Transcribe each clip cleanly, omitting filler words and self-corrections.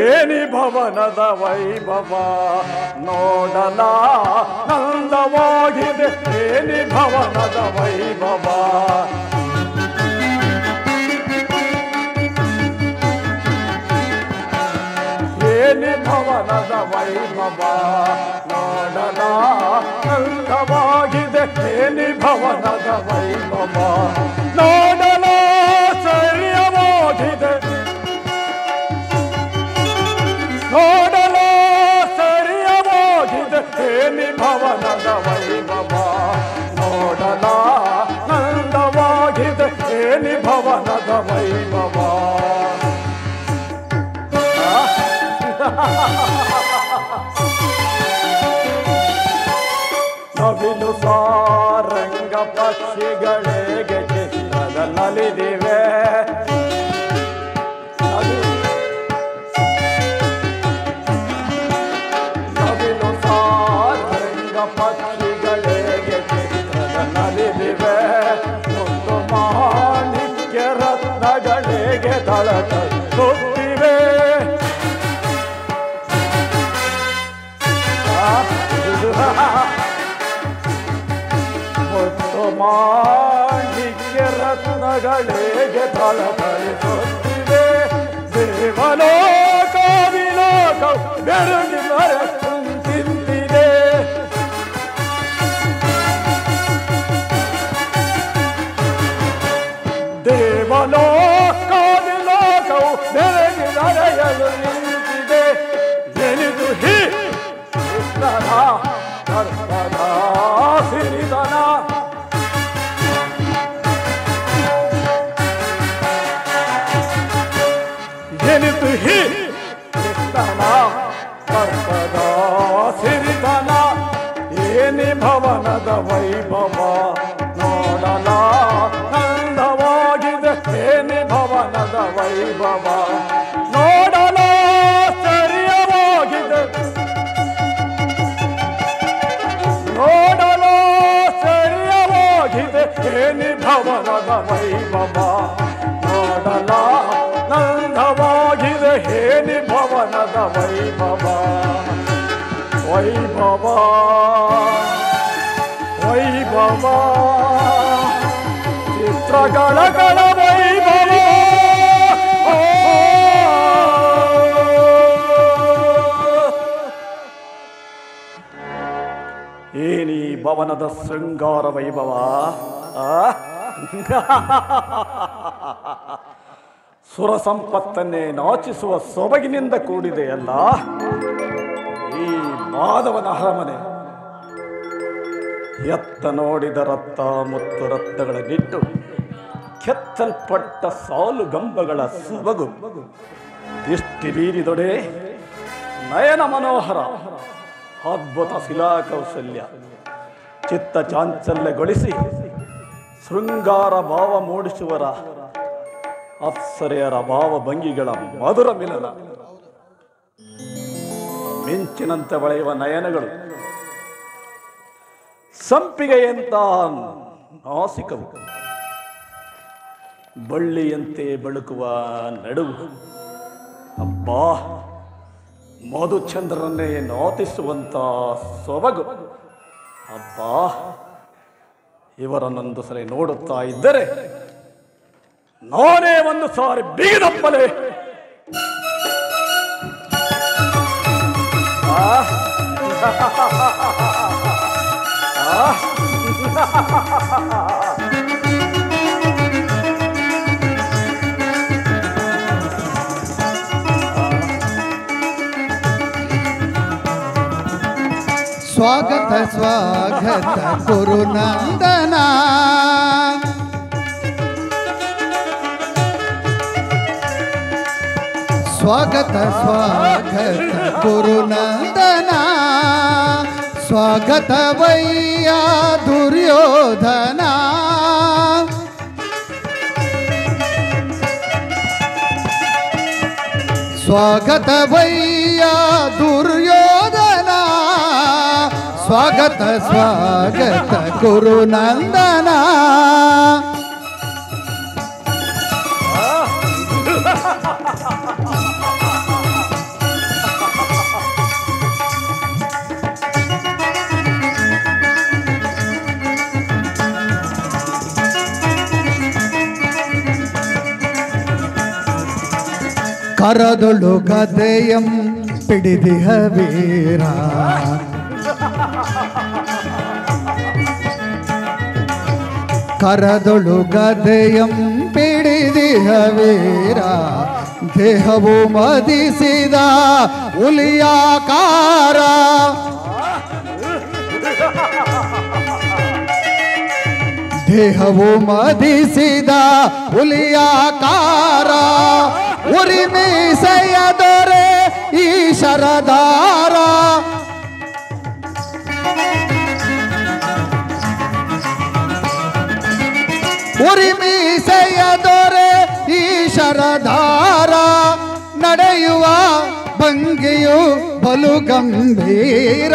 ಏನಿ ಭವನದ ವೈಭವ ನೋಡಲ ನಂದವಾಗಿದೆ ಏನಿ ಭವನದ ವೈಭವ ಏನಿ ಭವನದ ವೈಭವ ನೋಡಲ ನಂದವಾಗಿದೆ ಏನಿ ಭವನದ ವೈಭವ ನೋಡಲ ಸರಿಯವಾಗಿದೆ ನೋಡಲ ಸರಿಯವಾಗಿದೆ ಏನಿ ಭವನದ ವೈಭವ ನೋಡಲ ನಂದವಾಗಿದೆ ಏನಿ ಭವನದ ವೈಭವ ನವಿಲು ಸಾರಂಗ ಪಕ್ಷಿಗಳಿಗೆ ಚಿತ್ರದ ನಲಿದಿವೆ ನವಿಲು ಸಾರಂಗ ಪಕ್ಷಿಗಳಿಗೆ ಚಿತ್ರದ ನಲಿದಿವೆ ಒಂದು ಮಾಣಿಕ್ಯ ರತ್ನಗಳಿಗೆ ತಳತುತ್ತಿವೆ ಮತ್ತು ಮಾಣಿಕ್ಯ ರತ್ನಗಳಿಗೆ ತಳತಳಿಸುತ್ತಿವೆ ದೇವಲೋಕ ವಿಲೋಕ ಬೆರಗಿ ಮರೆತಿದೆ ದೇವಲೋಕ ವಿಲೋಕವು ಬೆರಗಿ ನಡೆಯಲು ನಿಂತಿದೆ ಎನಿದು ಹಿ ಕರ್ಪದ ಸಿರಿದನ ಎನಿತು ಹಿ ಕೃಷ್ಣನ ಕರ್ಪದ ಸಿರಿದನ ಏನಿ ಭವನದ ವೈಭವ ನೋಡಲ ನಂದವಾಗಿದೆ ಏನಿ ಭವನದ ವೈಭವ ನೋಡಲ ಸರಿಯವಾಗಿದೆ ನೋಡಲು ಸರಿಯವಾಗಿದೆ ಏನಿ ಭವನದ ವೈಭವ ನೋಡಲ ನಂದವಾಗಿದೆ ಏನಿ ಭವನದ ವೈಭವ ವೈಭವ ವೈಭವ ಚಿತ್ರಗಳ ವೈಭವ ಏನಿ ಭವನದ ಶೃಂಗಾರ ವೈಭವ ಸುರ ಸಂಪತ್ತನ್ನೇ ನಾಚಿಸುವ ಸೊಬಗಿನಿಂದ ಕೂಡಿದೆಯಲ್ಲ ಈ ಮಾಧವನ ಅರಮನೆ ಎತ್ತ ನೋಡಿದ ರತ್ತ ಮತ್ತು ರತ್ನಗಳ ನಿಟ್ಟು ಕೆತ್ತಲ್ಪಟ್ಟ ಸಾಲು ಗಂಬಗಳ ಸೊಬಗು ದೃಷ್ಟಿ ಬೀರಿದೊಡೆ ನಯನ ಮನೋಹರ ಅದ್ಭುತ ಶಿಲಾಕೌಶಲ್ಯ ಚಿತ್ತ ಚಾಂಚಲ್ಯಗೊಳಿಸಿ ಶೃಂಗಾರ ಭಾವ ಮೂಡಿಸುವರ ಅಪ್ಸರೆಯರ ಭಾವಭಂಗಿಗಳ ಮಧುರ ಮಿಲನ ಮಿಂಚಿನಂತೆ ಹೊಳೆಯುವ ನಯನಗಳು ಸಂಪಿಗೆಯಂತ ನಾಸಿಕವು ಬಳ್ಳಿಯಂತೆ ಬೆಳಕುವ ನಡುವು ಅಬ್ಬಾ ಮಧುಚಂದ್ರನ್ನೇ ನಾತಿಸುವಂತ ಸೊಬಗು ಅಬ್ಬಾ ಇವರನ್ನೊಂದು ಸರಿ ನೋಡುತ್ತಾ ಇದ್ದರೆ ನಾನೇ ಒಂದು ಸಾರಿ ಬಿಗಿದಪ್ಪಲೆ ಸ್ವಾಗತ ಸ್ವಾಗತ ಗುರುನಂದನ ಸ್ವಾಗತ ಸ್ವಾಗತ ಗುರುನಂದನ ಸ್ವಾಗತವಯ್ಯ ದುರ್ಯೋಧನ ಸ್ವಾಗತವಯ್ಯ ದುರ್ಯೋಧನ ಸ್ವಾಗತ ಸ್ವಾಗತ ಗುರುನಂದನ ಕರದೊಳು ಗದೆಯಂ ಪಿಡಿದಿಹ ವೀರ ಕರದೊಳು ಗದೆಯಂ ಪಿಡಿದಿಹ ವೀರ ದೇಹವು ಮದಿಸಿದ ಹುಲಿಯಾಕಾರ ದೇಹವು ಮದಿಸಿದ ಹುಲಿಯಾಕಾರ ಉರಿಮೀಸೆಯ ದೊರೆ ಈ ಶರದಾರ ಉರಿಮೀಸೆಯ ದೊರೆ ಈ ಶರದಾರ ನಡೆಯುವ ಭಂಗಿಯು ಬಲು ಗಂಭೀರ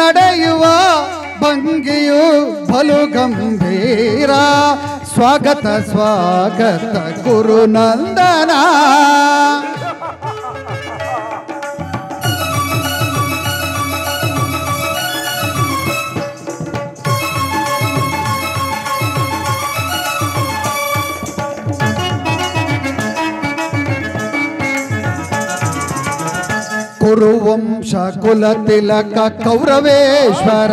ನಡೆಯುವ ಭಂಗಿಯು ಬಲು ಗಂಭೀರ ಸ್ವಾಗತ ಸ್ವಾಗತ ಗುರುನಂದನ ಕುರುವಂಶ ಕುಲ ತಿಲಕ ಕೌರವೇಶ್ವರ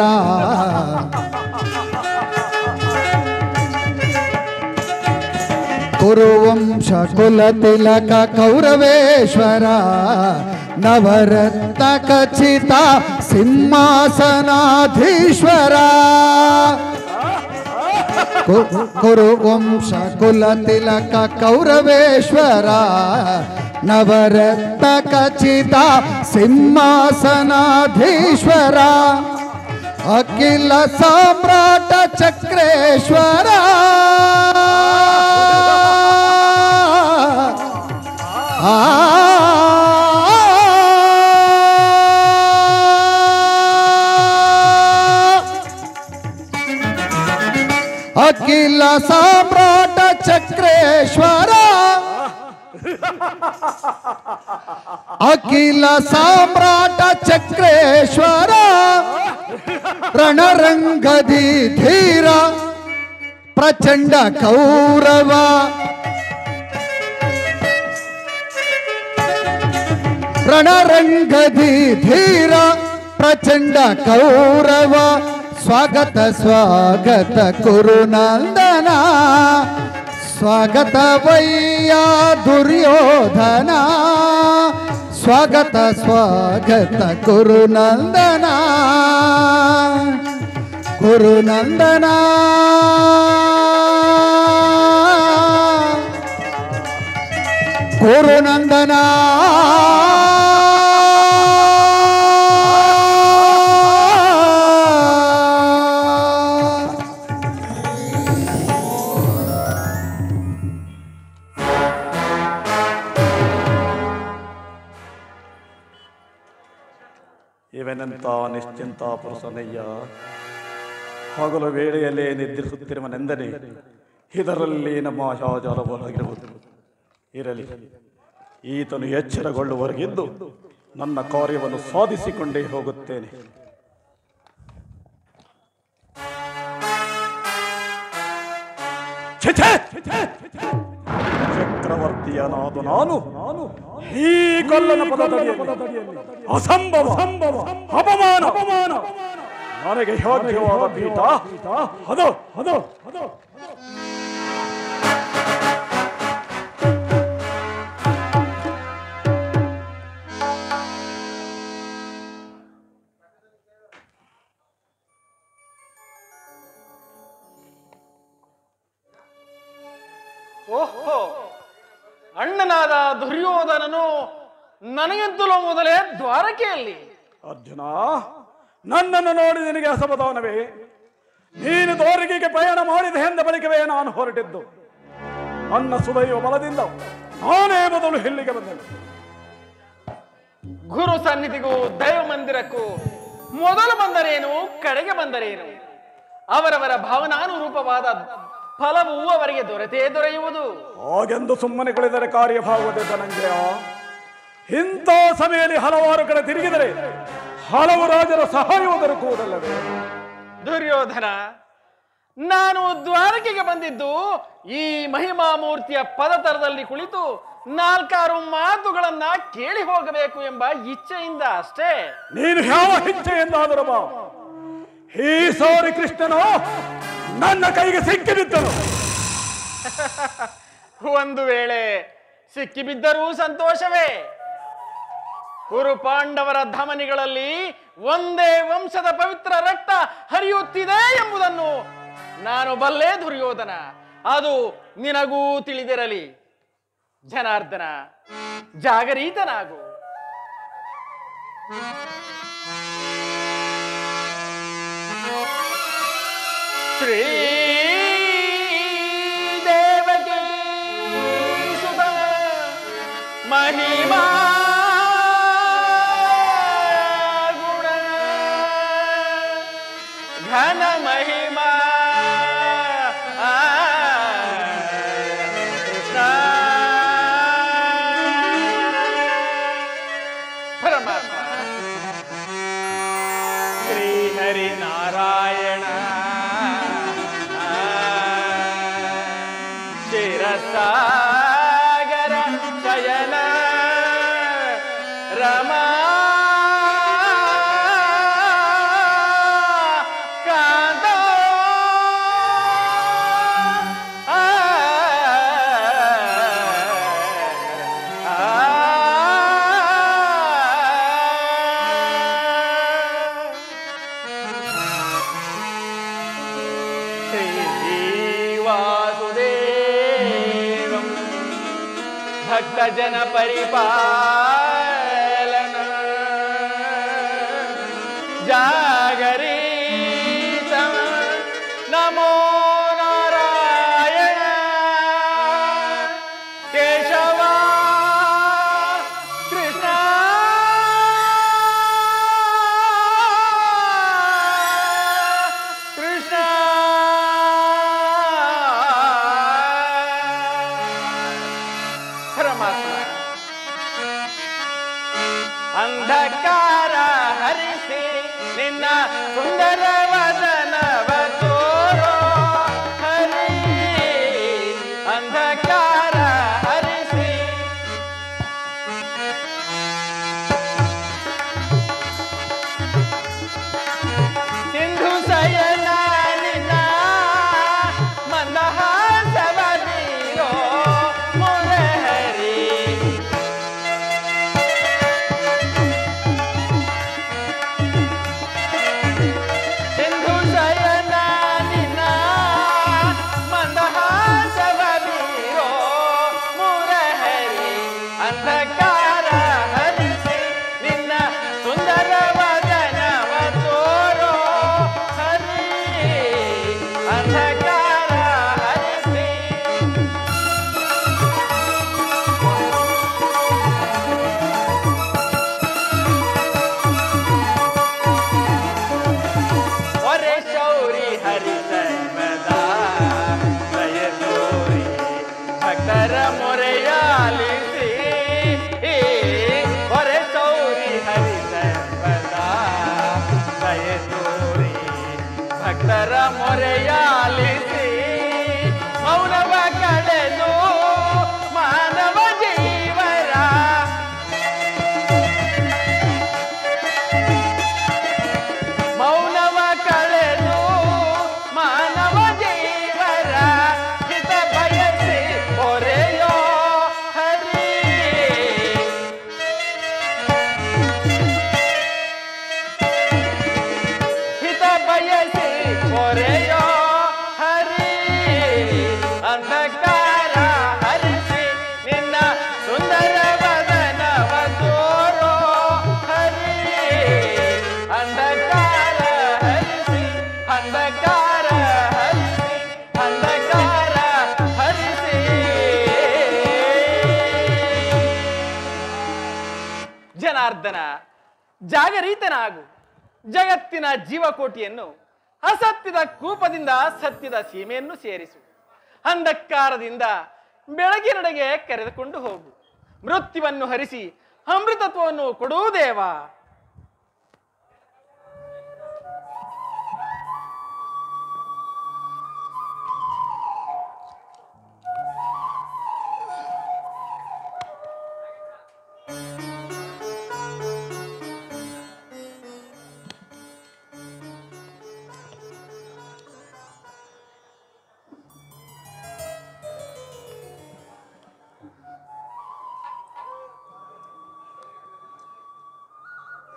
ಕುರುವಂಶ ಕುಲ ತಿಲಕ ಕೌರವೇಶ್ವರ ನವರತ್ನ ಖಚಿತ ಸಿಂಹಾಸನಾಧೀಶ್ವರ ಕುರುವಂಶ ಕುಲ ತಿಲಕ ಕೌರವೇಶ್ವರ ನವರತ್ನ ಖಚಿತ ಸಿಂಹಾಸನಾಧೀಶ್ವರ ಅಖಿಲ ಸಾಮ್ರಾಟ ಚಕ್ರೇಶ್ವರ ಅಖಿಲ ಸಾಮ್ರಾಟ ಚಕ್ರೇಶ್ವರ ಅಖಿಲ ಸಾಮ್ರಾಟ ಚಕ್ರೇಶ್ವರ ರಣರಂಗದಿ ಧೀರ ಪ್ರಚಂಡ ಕೌರವ ರಣರಂಗದಿ ಧೀರ ಪ್ರಚಂಡ ಕೌರವ ಸ್ವಾಗತ ಸ್ವಾಗತ ಕುರುನಂದನ ಸ್ವಾಗತ ವಯ್ಯ ದುರ್ಯೋಧನ ಸ್ವಾಗತ ಸ್ವಾಗತ ಕುರುನಂದನ ಕುರುನಂದನ ಕುರುನಂದನ ಇವನೆಂತ ನಿಶ್ಚಿಂತ ಪುರುಷನಯ್ಯ, ಹಗಲು ವೇಳೆಯಲ್ಲೇ ನಿದ್ರಿಸುತ್ತಿರುವನೆಂದರೆ ಇದರಲ್ಲಿ ನಮ್ಮ ಆಶಾಜಾಲವಾಗಿರುವುದು. ಇರಲಿ, ಈತನು ಎಚ್ಚರಗೊಳ್ಳುವವರೆಗಿದ್ದು ನನ್ನ ಕಾರ್ಯವನ್ನು ಸಾಧಿಸಿಕೊಂಡೇ ಹೋಗುತ್ತೇನೆ. ಚಕ್ರವರ್ತಿಯನಾದ ನಾನು ಈ ಕೊಲ್ಲನ ಪದದಡಿಯಲ್ಲಿ ಅಸಂಭವ ಅಪಮಾನ ನನಗೆ ಯೋಗ್ಯವಾದ ಪೀಠ ಅದು ಅದು ಅದು ಓಹೋ, ಅಣ್ಣನಾದ ದುರ್ಯೋಧನನು ನನಗಿಂತಲೂ ಮೊದಲೇ ದ್ವಾರಕೆಯಲ್ಲಿ. ಅರ್ಜುನ, ನನ್ನನ್ನು ನೋಡಿ ನಿನಗೆ ಅಸಮಾಧಾನವೇ? ನೀನು ದ್ವಾರಕೆಗೆ ಪ್ರಯಾಣ ಮಾಡಿದ ಎಂದ ಬಳಿಕವೇ ನಾನು ಹೊರಟಿದ್ದು. ನನ್ನ ಸುದೈವ ಬಲದಿಂದ ನಾನೇ ಮೊದಲು ಇಲ್ಲಿಗೆ ಬಂದೆನು. ಗುರು ಸನ್ನಿಧಿಗೂ ದೈವ ಮಂದಿರಕ್ಕೂ ಮೊದಲು ಬಂದರೇನು, ಕಡೆಗೆ ಬಂದರೇನು, ಅವರವರ ಭಾವನಾನುರೂಪವಾದ ಫಲವು ಅವರಿಗೆ ದೊರೆಯುವುದು. ಹಾಗೆಂದು ಸುಮ್ಮನೆ ಕುಳಿದರೆ ಕಾರ್ಯಭಾಗವದೆ ಧನಂಜಯ. ಇಂಥ ಸಮಯದಲ್ಲಿ ಹಲವಾರು ಕಡೆ ತಿರುಗಿದರೆ ಹಲವು ರಾಜರ ಸಹಾಯವು ದೊರಕುವುದಲ್ಲವೇ? ದುರ್ಯೋಧನ, ನಾನು ದ್ವಾರಕೆಗೆ ಬಂದಿದ್ದು ಈ ಮಹಿಮಾ ಮೂರ್ತಿಯ ಪದತರದಲ್ಲಿ ಕುಳಿತು 4 ಮಾತುಗಳನ್ನ ಕೇಳಿ ಹೋಗಬೇಕು ಎಂಬ ಇಚ್ಛೆಯಿಂದ ಅಷ್ಟೇ. ನೀನು ಯಾವ ಇಚ್ಛೆಯಿಂದಾದರೂ ಬಾ. ಈ ಸೋರಿ ಕೃಷ್ಣನು ನನ್ನ ಕೈಗೆ ಸಿಕ್ಕಿಬಿದ್ದನು. ಒಂದು ವೇಳೆ ಸಿಕ್ಕಿಬಿದ್ದರೂ ಸಂತೋಷವೇ. ಕುರು ಪಾಂಡವರ ಧಮನಿಗಳಲ್ಲಿ ಒಂದೇ ವಂಶದ ಪವಿತ್ರ ರಕ್ತ ಹರಿಯುತ್ತಿದೆ ಎಂಬುದನ್ನು ನಾನು ಬಲ್ಲೆ ದುರ್ಯೋಧನ. ಅದು ನಿನಗೂ ತಿಳಿದಿರಲಿ. ಜನಾರ್ದನ, ಜಾಗರೀತನಾಗು. ಶ್ರೀ ದೇವಕಿ ಸುತ ಮಹಿಮಾ ಗುಣ ಘನ ಮಹಿಮಾ ಕೃಷ್ಣ ಪರಮಾತ್ಮ ಶ್ರೀ ಹರಿ ನಾರಾಯಣ ಶಿರಸಾಗರ ಶಯನ ರಮಾ ಕಾಂತ ಭಕ್ತಜನ ಪರಿಪಾಲನ ಜಾಗರೀತ ನಮೋ ನಾರಾಯಣ ಕೇಶವ ಕೃಷ್ಣ ಕೃಷ್ಣ ಅಂಧಕಾರ ಹರಿಸಿ ನಿನ್ನ ಸುಂದರ ವದನವ ತೋರೋ ಹರಿ. ಅಂಧಕಾರ ಹರಿಸಿ ಸಿಂಧು ಶಯನ ನಿನ್ನ ಮಂದಹಾಸವ ನೀರೋ ಮುರಹರಿ. ಅಂಧಕಾರ ಹರಿಸಿ ನಿನ್ನ ಸುಂದರ ವದನವ ತೋರೋ ಹರಿ. ಅಂಧಕಾರ ಹರಿಸಿ ಒರೆ ಶೌರಿ ಹರಿಸರ್ವದ ದಯ ತೋರಿ ಭಕ್ತರ ಮೊರೆಯಾಲಿಸಿ. ಹೊರೆ ಸೌರಿ ಹರಿಸರ್ವದ ದಯ ತೋರಿ ಭಕ್ತರ ಮೊರೆಯಾಲಿಸಿ. ಮೌನವ ಕಳೆದು ಮಾನವ ಜೀವರ ಮೌನವ ಕಳೆದು ಮಾನವ ಜೀವರ ಹಿತ ಬಯಸಿ ಹೊರೆಯೋ ಹರಿ. ಹಿತ ಬಯಸಿ ಹೊರೆಯೋ ಹರಿ. ಅಂಧಕಾರ ಹರಿಸಿ ನಿನ್ನ ಸುಂದರ ವದನವ ತೋರೋ ಹರಿ. ಅಂಧಕಾರ ಹರಿಸಿ ಅಂಧಕಾರ ಹರಿಸಿ ಅಂಧಕಾರ ಹರಿಸಿ. ಜನಾರ್ದನ, ಜಾಗರೀತನಾಗು. ಜಗತ್ತಿನ ಜೀವಕೋಟಿಯನ್ನು ಅಸತ್ಯದ ಕೂಪದಿಂದ ಸತ್ಯದ ಸೀಮೆಯನ್ನು ಸೇರಿಸು. ಅಂಧಕಾರದಿಂದ ಬೆಳಗಿನಡೆಗೆ ಕರೆದುಕೊಂಡು ಹೋಗು. ಮೃತ್ಯುವನ್ನು ಹರಿಸಿ ಅಮೃತತ್ವವನ್ನು ಕೊಡು ದೇವ.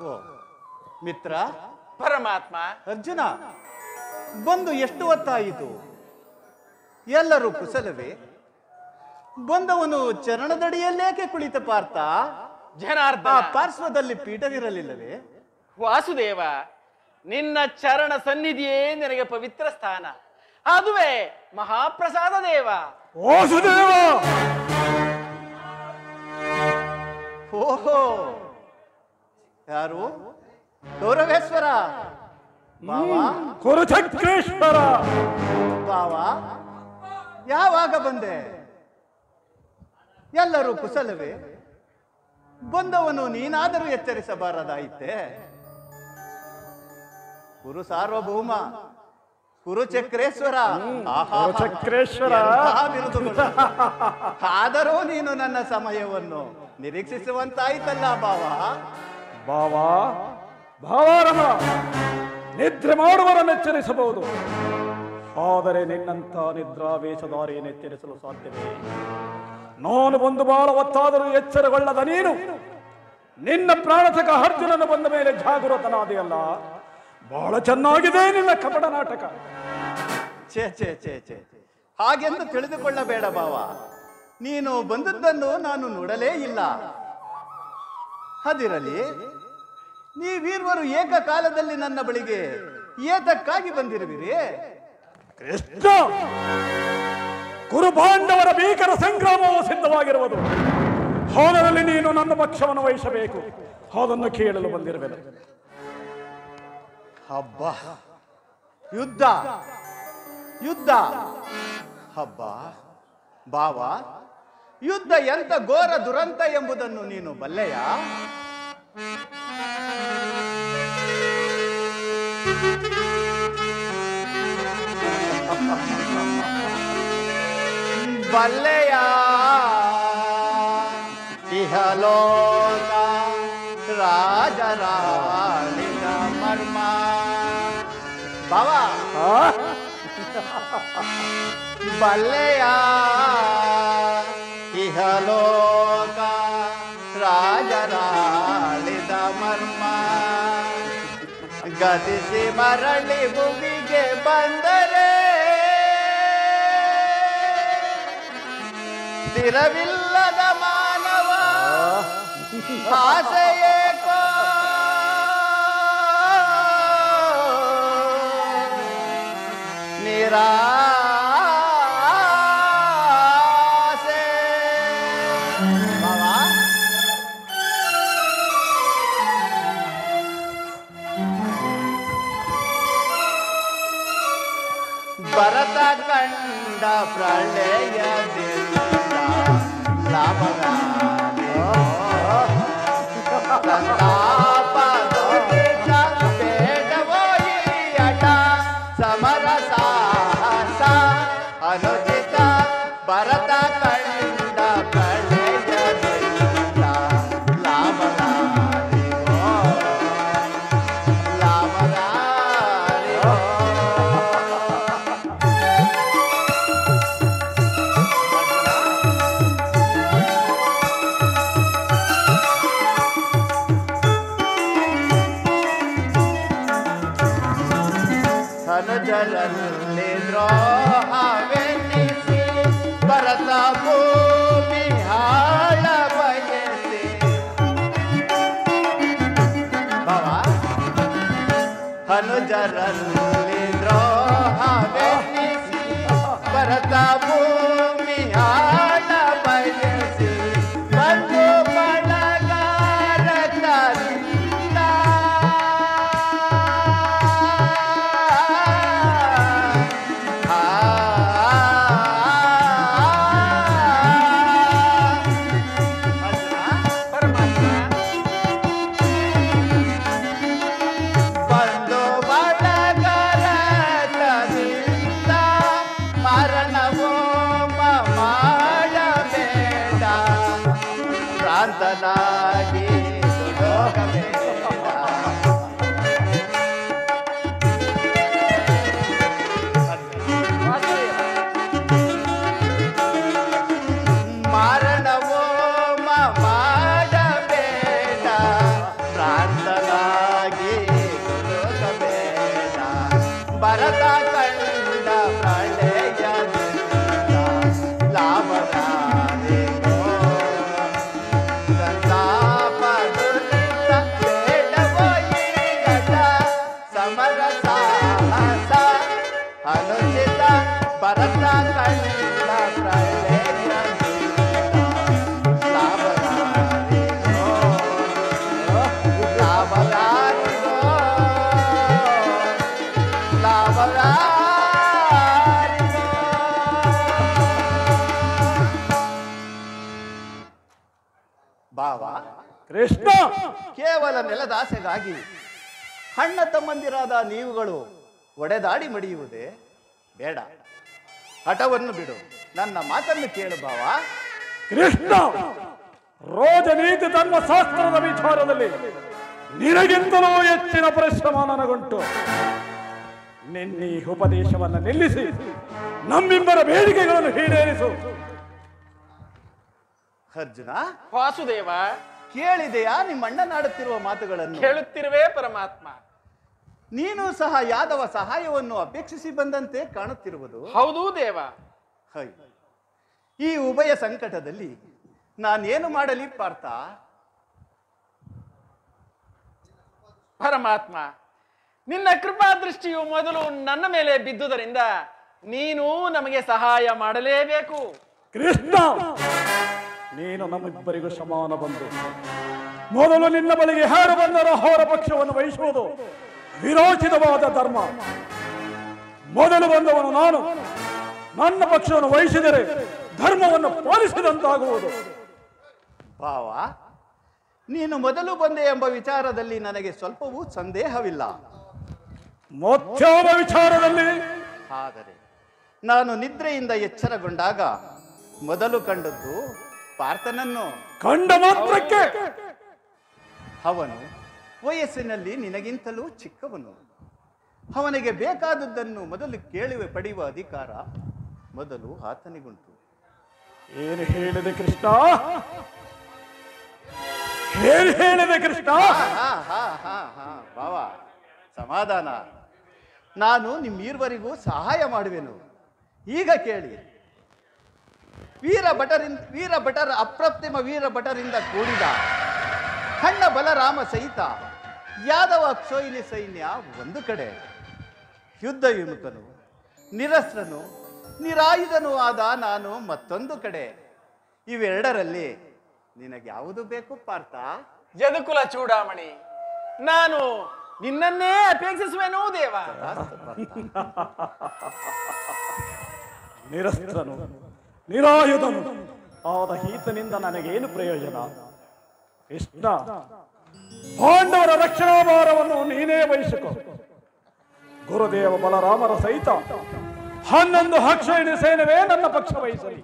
ಓ ಮಿತ್ರ ಪರಮಾತ್ಮ. ಅರ್ಜುನ, ಬಂದು ಎಷ್ಟು ಹೊತ್ತಾಯಿತು? ಎಲ್ಲರೂ ಕುಶಲವೇ? ಬಂದವನು ಚರಣದಡಿಯಲ್ಲೇಕೆ ಕುಳಿತ ಪಾರ್ಥ? ಜನಾರ್ದನ, ಪಾರ್ಶ್ವದಲ್ಲಿ ಪೀಠವಿರಲಿಲ್ಲವೇ? ವಾಸುದೇವ, ನಿನ್ನ ಚರಣ ಸನ್ನಿಧಿಯೇ ನಿನಗೆ ಪವಿತ್ರ ಸ್ಥಾನ, ಅದುವೇ ಮಹಾಪ್ರಸಾದ ದೇವ. ವಾಸುದೇವ, ಓಹೋ, ಯಾರು? ಗೌರವೇಶ್ವರ ಬಾವಾ? ಕುರುಚಕ್ರೇಶ್ವರ ಬಾವಾ, ಯಾವಾಗ ಬಂದೆ? ಎಲ್ಲರೂ ಕುಶಲವೇ? ಬಂದವನು ನೀನಾದರೂ ಎಚ್ಚರಿಸಬಾರದಾಯಿತೆ? ಕುರು ಸಾರ್ವಭೌಮ, ಕುರುಚಕ್ರೇಶ್ವರ, ಕುರುಚಕ್ರೇಶ್ವರ. ಎಂತಹ ಬಿರುದುಗಳು. ಆದರೂ ನೀನು ನನ್ನ ಸಮಯವನ್ನು ನಿರೀಕ್ಷಿಸುವಂತಾಯ್ತಲ್ಲ ಬಾವಾ. ಬಾವಾ, ಭಾವಾರಮ, ನಿದ್ರೆ ಮಾಡುವರನ್ನು ಎಚ್ಚರಿಸಬಹುದು, ಆದರೆ ನಿನ್ನಂಥ ನಿದ್ರಾವೇಶಧಾರಿಯನ್ನು ಎಚ್ಚರಿಸಲು ಸಾಧ್ಯವೇ? ನಾನು ಬಂದು ಬಹಳ ಹೊತ್ತಾದರೂ ಎಚ್ಚರಗೊಳ್ಳದ ನೀನು ನಿನ್ನ ಪ್ರಾಣತಕ ಅರ್ಜುನನ ಬಂದ ಮೇಲೆ ಜಾಗೃತನಾದೆಯಲ್ಲ. ಬಹಳ ಚೆನ್ನಾಗಿದೆ ನಿನ್ನ ಕಪಟ ನಾಟಕ. ಛೇ ಛೇ ಛೇ ಛೇ, ಹಾಗೆಂದು ತಿಳಿದುಕೊಳ್ಳಬೇಡ ಬಾವ. ನೀನು ಬಂದದ್ದನ್ನು ನಾನು ನೋಡಲೇ ಇಲ್ಲ. ಅದಿರಲಿ, ನೀವೀರ್ವರು ಏಕಕಾಲದಲ್ಲಿ ನನ್ನ ಬಳಿಗೆ ಏತಕ್ಕಾಗಿ ಬಂದಿರುವಿರಿ? ಕೃಷ್ಣ, ಕುರುಪಾಂಡವರ ಭೀಕರ ಸಂಗ್ರಾಮವು ಸಿದ್ಧವಾಗಿರುವುದು. ಹೋದಲ್ಲಿ ನೀನು ನನ್ನ ಪಕ್ಷವನ್ನು ವಹಿಸಬೇಕು, ಅದನ್ನು ಕೇಳಲು ಬಂದಿರುವೆನು. ಹಬ್ಬ, ಯುದ್ಧ ಯುದ್ಧ, ಹಬ್ಬ ಬಾವ. ಯುದ್ಧ ಎಂತ ಘೋರ ದುರಂತ ಎಂಬುದನ್ನು ನೀನು ಬಲ್ಲೆಯ? ಬಲ್ಲೆಯ ಇಹಲೋಕ ರಾಜರಾಣಿನ ಮರ್ಮ. ಬಾವ, ಬಲ್ಲೆಯ ಇಹಲೋಕ ರಾಜರಾಳಿದ ಮರ್ಮ. ಗತಿಸಿ ಮರಳಿ ಭೂಮಿಗೆ ಬಂದರೆ ಸ್ಥಿರವಿಲ್ಲದ ಮಾನವ ಆಸೆಯೇಕೋ ನಿರಾಸೆ. ಬಾವಾ, ಭರತ ಕಂಡ ಪ್ರಳಯದಿಂದ ಲಾಭಗಾರಿ ಸಂತಾಪ ದೋಷ ಬೇಡವೋ ಈ ಅಟ ಸಮರ ಸಾಹಸ ಅನುಚಿತ. ಭರತ ಕಂಡ ಪ್ರಳಯದಿಂದ ಲಾಭಗಾರಿ ಲಾಭಗಾರಿ. ಧನುಜರಲ್ಲಿ ದ್ರೋಹವೆನ್ನಿಸಿ ಭರತ ಭೂಮಿ ಹಾಳ ಬಯಸಿ. ಬಾವ, ಧನುಜರಲ್ಲಿ ದ್ರೋಹವೆನ್ನಿಸಿ ಭರತ ಭೂಮಿ ಹಾಳ ಬಯಸಿ. ಬಂದು ಬಳಗಾರ ತಂದ ಬಂದು ಬಳಗರದಿಂದ ಮರಣವೋ ಮಾಡಿ ಭರತ ಕಂಡ ಪ್ರಳಯದಿಂದ ಲಾಭರಾದೆಯೋ ಸಂತಾಪ ದುರಿತ ಬೇಡವೋ ಈಗಟ ಸಮರ ಸಾಹಸ ಅನುಚಿತ ಭರತ ಕಂಡ ಪ್ರಳಯದಿಂದ ಲಾಭರಾದೆಯೋ ಲಾಭರಾದೆಯೋ ಭಾವ ಕೃಷ್ಣ, ಕೇವಲ ನೆಲದಾಸೆಗಾಗಿ ಅಣ್ಣ ತಮ್ಮಂದಿರಾದ ನೀವುಗಳು ಒಡೆದಾಡಿ ಮಡಿಯುವುದೇ ಬೇಡ. ಹಠವನ್ನು ಬಿಡು, ನನ್ನ ಮಾತನ್ನು ಕೇಳು ಭಾವ. ಕೃಷ್ಣ, ರೋಜನೀತಿ ಧರ್ಮಶಾಸ್ತ್ರದ ವಿಚಾರದಲ್ಲಿ ನಿನಗಿಂತಲೂ ಹೆಚ್ಚಿನ ಪರಿಶ್ರಮ ನನಗುಂಟು. ನಿನ್ನೀ ಉಪದೇಶವನ್ನು ನಿಲ್ಲಿಸಿ ನಮ್ಮಿಬ್ಬರ ಬೇಡಿಕೆಗಳನ್ನು ಈಡೇರಿಸು. ಅರ್ಜುನ, ವಾಸುದೇವ, ಕೇಳಿದೆಯಾ ನಿಮ್ಮ ಅಣ್ಣನಾಡುತ್ತಿರುವ ಮಾತುಗಳನ್ನು? ಕೇಳುತ್ತಿರುವೆ ಪರಮಾತ್ಮ. ನೀನು ಸಹ ಯಾದವ ಸಹಾಯವನ್ನು ಅಪೇಕ್ಷಿಸಿ ಬಂದಂತೆ ಕಾಣುತ್ತಿರುವುದು. ಹೌದು ದೇವ. ಹೈ, ಈ ಉಭಯ ಸಂಕಟದಲ್ಲಿ ನಾನೇನು ಮಾಡಲಿ ಪಾರ್ಥ? ಪರಮಾತ್ಮ, ನಿನ್ನ ಕೃಪಾ ದೃಷ್ಟಿಯು ಮೊದಲು ನನ್ನ ಮೇಲೆ ಬಿದ್ದುದರಿಂದ ನೀನು ನಮಗೆ ಸಹಾಯ ಮಾಡಲೇಬೇಕು. ಕೃಷ್ಣ, ನೀನು ನಮ್ಮಿಬ್ಬರಿಗೂ ಸಮಾನ ಬಂಧು. ಮೊದಲು ನಿನ್ನ ಬಳಿಗೆ ಯಾರು ಬಂದರೋ ಅವರ ಪಕ್ಷವನ್ನು ವಹಿಸುವುದು ವಿರೋಚಿತವಾದ ಧರ್ಮ. ಮೊದಲು ಬಂದವನು ನಾನು. ನನ್ನ ಪಕ್ಷವನ್ನು ವಹಿಸಿದರೆ ಧರ್ಮವನ್ನು ಪಾಲಿಸಿದಂತಾಗುವುದು. ಭಾವ, ನೀನು ಮೊದಲು ಬಂದೆ ಎಂಬ ವಿಚಾರದಲ್ಲಿ ನನಗೆ ಸ್ವಲ್ಪವೂ ಸಂದೇಹವಿಲ್ಲ. ಮತ್ಯಾವ ವಿಚಾರದಲ್ಲಿ? ಆದರೆ ನಾನು ನಿದ್ರೆಯಿಂದ ಎಚ್ಚರಗೊಂಡಾಗ ಮೊದಲು ಕಂಡದ್ದು ಪಾರ್ಥನನ್ನು. ಕಂಡ ಮಾತ್ರಕ್ಕೆ ಅವನು ವಯಸ್ಸಿನಲ್ಲಿ ನಿನಗಿಂತಲೂ ಚಿಕ್ಕವನು. ಅವನಿಗೆ ಬೇಕಾದದ್ದನ್ನು ಮೊದಲು ಕೇಳುವೆ ಪಡೆಯುವ ಅಧಿಕಾರ ಮೊದಲು ಆತನಿಗುಂಟು. ಏನು ಹೇಳಿದೆ ಕೃಷ್ಣ? ಏನು ಹೇಳಿದೆ ಕೃಷ್ಣ? ಭಾವ, ಸಮಾಧಾನ. ನಾನು ನಿಮ್ಮೀರ್ವರಿಗೂ ಸಹಾಯ ಮಾಡುವೆನು. ಈಗ ಕೇಳಿ. ವೀರಭಟರ ಅಪ್ರತಿಮ ವೀರಭಟರಿಂದ ಕೂಡಿದ ಅಣ್ಣ ಬಲರಾಮ ಸಹಿತ ಯಾದವ ಅಕ್ಷೋಹಿಣಿ ಸೈನ್ಯ ಒಂದು ಕಡೆ, ಯುದ್ಧ ವಿಮುಖನು, ನಿರಸ್ತ್ರನು, ನಿರಾಯುಧನೂ ಆದ ನಾನು ಮತ್ತೊಂದು ಕಡೆ. ಇವೆರಡರಲ್ಲಿ ನಿನಗೆ ಯಾವುದು ಬೇಕು ಪಾರ್ಥ? ಯದುಕುಲ ಚೂಡಾಮಣಿ, ನಾನು ನಿನ್ನನ್ನೇ ಅಪೇಕ್ಷಿಸುವೆನೋ ದೇವ. ನಿರಸ್ತ್ರನು, ನಿರಾಯುಧನು ಆದ ಈತನಿಂದ ನನಗೇನು ಪ್ರಯೋಜನ? ಕೃಷ್ಣ, ಪಾಂಡವರ ರಕ್ಷಣಾ ಭಾರವನ್ನು ನೀನೇ ವಹಿಸಿಕೊ. ಗುರುದೇವ ಬಲರಾಮರ ಸಹಿತ 11 ಅಕ್ಷೋಹಿಣಿ ಸೇನವೇ ನನ್ನ ಪಕ್ಷ ವಹಿಸಲಿ.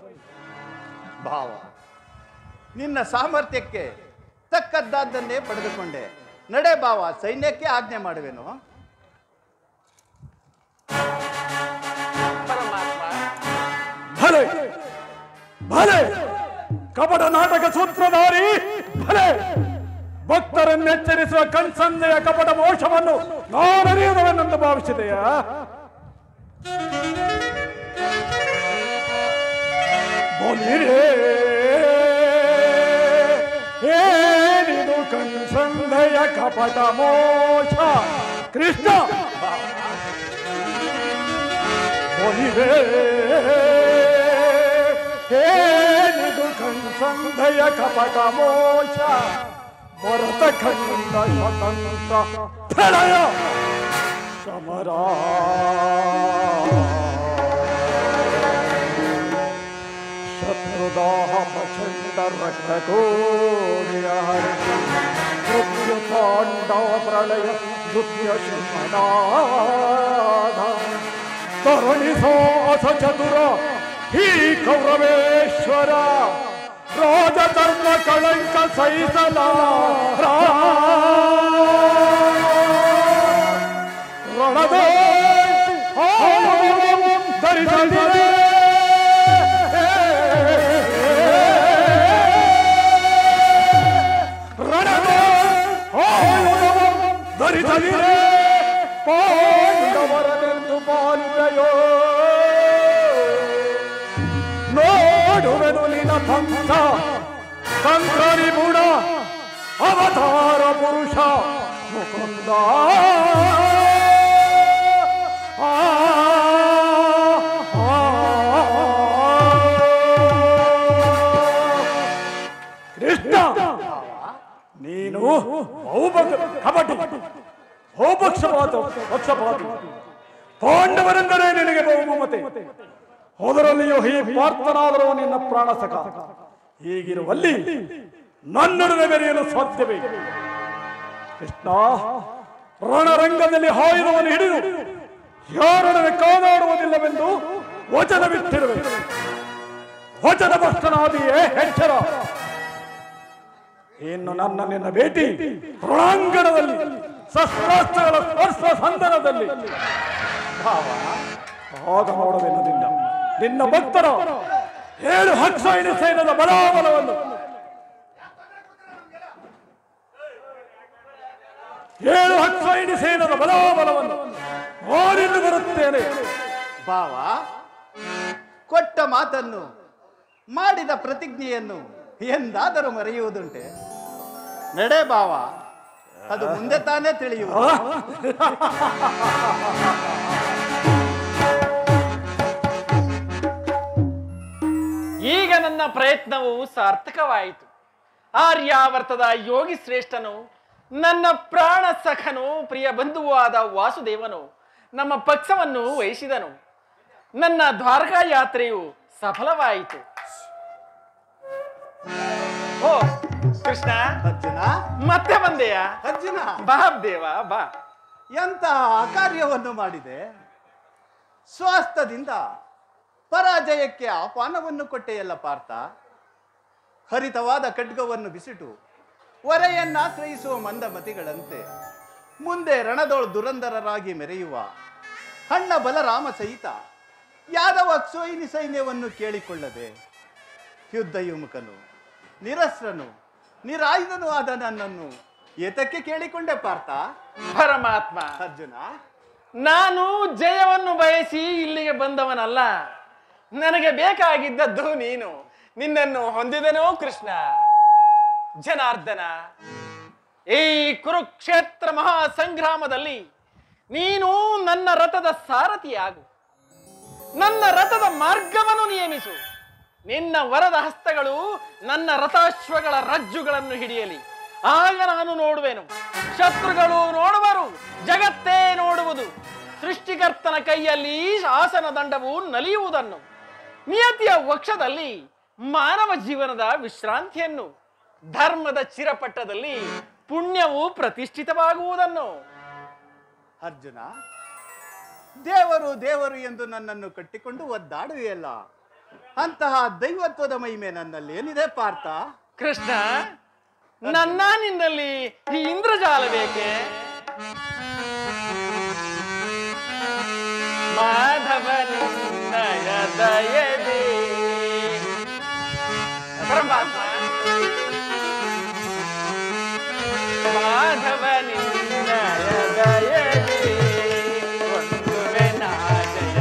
ಭಾವ, ನಿನ್ನ ಸಾಮರ್ಥ್ಯಕ್ಕೆ ತಕ್ಕದ್ದಾದ್ದನ್ನೇ ಪಡೆದುಕೊಂಡೆ. ನಡೆ ಭಾವ, ಸೈನ್ಯಕ್ಕೆ ಆಜ್ಞೆ ಮಾಡುವೆನು. ಪರಮಾತ್ಮ, ಭಲೆ ಭಲೆ, ಕಪಟ ನಾಟಕ ಸೂತ್ರಧಾರಿ ಭಲೆ. ಭಕ್ತರನ್ನೆಚ್ಚರಿಸುವ ಕಣ್ಸಂದೆಯ ಕಪಟ ಮೋಕ್ಷವನ್ನು ನಾನರಿಯದವನೆಂದು ಭಾವಿಸಿದೆಯಾ? ಏನಿದು ಕಣ್ಸಂದೆಯ ಕಪಟ ಮೋಕ್ಷ? ಕೃಷ್ಣ, ಏನಿದು ಕಣ್ಸಂದೆಯ ಕಪಟ ಮೋಕ್ಷ? ಭರತ ಖಂಡ ಸ್ವತಂತ್ರ ಪ್ರಳಯ ಸಮರ. ಶತ್ರುದಾಹ ಪ್ರಚಂಡ ರಕ್ತ ಕೋರಿಯ ಹರಿಸಿ ಮೃತ್ಯು ತಾಂಡವ ಪ್ರಳಯ ನೃತ್ಯ ಶಿವನಾದ ತರುಣಿಸೋ ಅಸ ಚತುರ ಈ ಕೌರವೇಶ್ವರ ರಾಜಧರ್ಮ ಕಳಂಕ ಸಹಿಸಲಾರ. ರಣದೇ ಧರಿಸಿದರೆ ರಣದೇ ಧರಿಸಿದರೆ ಪಾಂಡವರನೆಂದು ಬಿಡುವೆನು ನಿನ್ನ ಪಂಥ ಸಂಕರಿ ಬುಡ ಅವತಾರ ಪುರುಷ ಮುಕುಂದ ಕೃಷ್ಣ ನೀನು ಕಪಟಿ ಪಕ್ಷಪಾತಿ ಪಾಂಡವರೆಂದರೆ ನಿನಗೆ ಬಹುಮಮತೆ ಅದರಲ್ಲಿಯೂ ಈ ಪಾರ್ಥನಾದರೂ ನಿನ್ನ ಪ್ರಾಣ ಸಖ ಹೀಗಿರುವಲ್ಲಿ ನನ್ನೊಡನೆ ಬೆರೆಯಲು ಸಾಧ್ಯವೇ ಕೃಷ್ಣ ರಣರಂಗದಲ್ಲಿ ಆಯುಧವನ್ನು ಹಿಡಿದು ಯಾರೊಡನೆ ಕಾದಾಡುವುದಿಲ್ಲವೆಂದು ವಚನವಿಟ್ಟಿರುವೆ ವಚನ ಭ್ರಷ್ಟನಾದಿಯೇ ಎಚ್ಚರ ಇನ್ನು ನಿನ್ನ ಭೇಟಿ ರಣಾಂಗಣದಲ್ಲಿ ಶಸ್ತ್ರಾಸ್ತ್ರಗಳ ಸ್ಪರ್ಶ ಸಂದನದಲ್ಲಿ ಆಗ ನೋಡವೆನ್ನದಿಲ್ಲ ನಿನ್ನ ಭಕ್ತರ 7 ಅಕ್ಷೋಹಿಣಿ ಸೈನ್ಯದ ಬಲಾಬಲವನ್ನು 7 ಅಕ್ಷೋಹಿಣಿ ಸೈನ್ಯದ ಬಲಾಬಲವನ್ನು ಓಡಿದ್ದು ಬರುತ್ತೇನೆ. ಭಾವ, ಕೊಟ್ಟ ಮಾತನ್ನು ಮಾಡಿದ ಪ್ರತಿಜ್ಞೆಯನ್ನು ಎಂದಾದರೂ ಮರೆಯುವುದುಂಟೆ? ನಡೆ ಭಾವ, ಅದು ಮುಂದೆ ತಾನೇ ತಿಳಿಯುವುದು. ಈಗ ನನ್ನ ಪ್ರಯತ್ನವು ಸಾರ್ಥಕವಾಯಿತು. ಆರ್ಯಾವರ್ತದ ಯೋಗಿ ಶ್ರೇಷ್ಠನು, ನನ್ನ ಪ್ರಾಣ ಸಖನು, ಪ್ರಿಯ ಬಂಧುವೂ ಆದ ವಾಸುದೇವನು ನಮ್ಮ ಪಕ್ಷವನ್ನು ವಹಿಸಿದನು. ನನ್ನ ದ್ವಾರಕಾ ಯಾತ್ರೆಯು ಸಫಲವಾಯಿತು. ಓ ಕೃಷ್ಣ, ಅರ್ಜುನ ಮತ್ತೆ ಬಂದೆಯ? ಅರ್ಜುನ, ಬಾ ದೇವ ಬಾ. ಎಂತ ಕಾರ್ಯವನ್ನು ಮಾಡಿದೆ? ಸ್ವಾಸ್ಥದಿಂದ ಪರಾಜಯಕ್ಕೆ ಆಹ್ವಾನವನ್ನು ಕೊಟ್ಟೆಯಲ್ಲ ಪಾರ್ಥ. ಹರಿತವಾದ ಖಡ್ಗವನ್ನು ಬಿಸಿಟು ಹೊರೆಯನ್ನಾಶ್ರಯಿಸುವ ಮಂದಮತಿಗಳಂತೆ ಮುಂದೆ ರಣದೋಳು ದುರಂಧರರಾಗಿ ಮೆರೆಯುವ ಅಣ್ಣ ಬಲರಾಮ ಸಹಿತ ಯಾದವ ಅಕ್ಷೋಹಿಣಿ ಸೈನ್ಯವನ್ನು ಕೇಳಿಕೊಳ್ಳದೆ ಯುದ್ಧಯುಮುಖನು, ನಿರಸ್ರನು, ನಿರಾಯುಧನೂ ಆದ ನನ್ನನ್ನು ಏತಕ್ಕೆ ಕೇಳಿಕೊಂಡೆ ಪಾರ್ಥ? ಪರಮಾತ್ಮ, ಅರ್ಜುನ, ನಾನು ಜಯವನ್ನು ಬಯಸಿ ಇಲ್ಲಿಗೆ ಬಂದವನಲ್ಲ. ನನಗೆ ಬೇಕಾಗಿದ್ದದ್ದು ನೀನು. ನಿನ್ನನ್ನು ಹೊಂದಿದನೋ ಕೃಷ್ಣ. ಜನಾರ್ದನ, ಈ ಕುರುಕ್ಷೇತ್ರ ಮಹಾಸಂಗ್ರಾಮದಲ್ಲಿ ನೀನು ನನ್ನ ರಥದ ಸಾರಥಿಯಾಗು. ನನ್ನ ರಥದ ಮಾರ್ಗವನ್ನು ನಿಯಮಿಸು. ನಿನ್ನ ವರದ ಹಸ್ತಗಳು ನನ್ನ ರಥಾಶ್ವಗಳ ರಜ್ಜುಗಳನ್ನು ಹಿಡಿಯಲಿ. ಆಗ ನಾನು ನೋಡುವೆನು, ಶತ್ರುಗಳು ನೋಡುವರು, ಜಗತ್ತೇ ನೋಡುವುದು. ಸೃಷ್ಟಿಕರ್ತನ ಕೈಯಲ್ಲಿ ಆಸನ ದಂಡವು ನಲಿಯುವುದನ್ನು, ನಿಯತಿಯ ವಕ್ಷದಲ್ಲಿ ಮಾನವ ಜೀವನದ ವಿಶ್ರಾಂತಿಯನ್ನು, ಧರ್ಮದ ಚಿರಪಟ್ಟದಲ್ಲಿ ಪುಣ್ಯವು ಪ್ರತಿಷ್ಠಿತವಾಗುವುದನ್ನು. ಅರ್ಜುನ, ದೇವರು ದೇವರು ಎಂದು ನನ್ನನ್ನು ಕಟ್ಟಿಕೊಂಡು ಒದ್ದಾಡುವೆಯಲ್ಲ, ಅಂತಹ ದೈವತ್ವದ ಮಹಿಮೆ ನನ್ನಲ್ಲಿ ಏನಿದೆ ಪಾರ್ಥ? ಕೃಷ್ಣ, ನನ್ನ ನಿನ್ನಲ್ಲಿ ಈ ಇಂದ್ರಜಾಲ ಬೇಕೆ? ಮಾಧವನಿನ್ನಯ ದಯದೆ ಪರಮಾತ್ಮ, ಮಾಧವನಿನ್ನಯ ದಯದೆ ಒಂದುವೆ ನಾಜಯ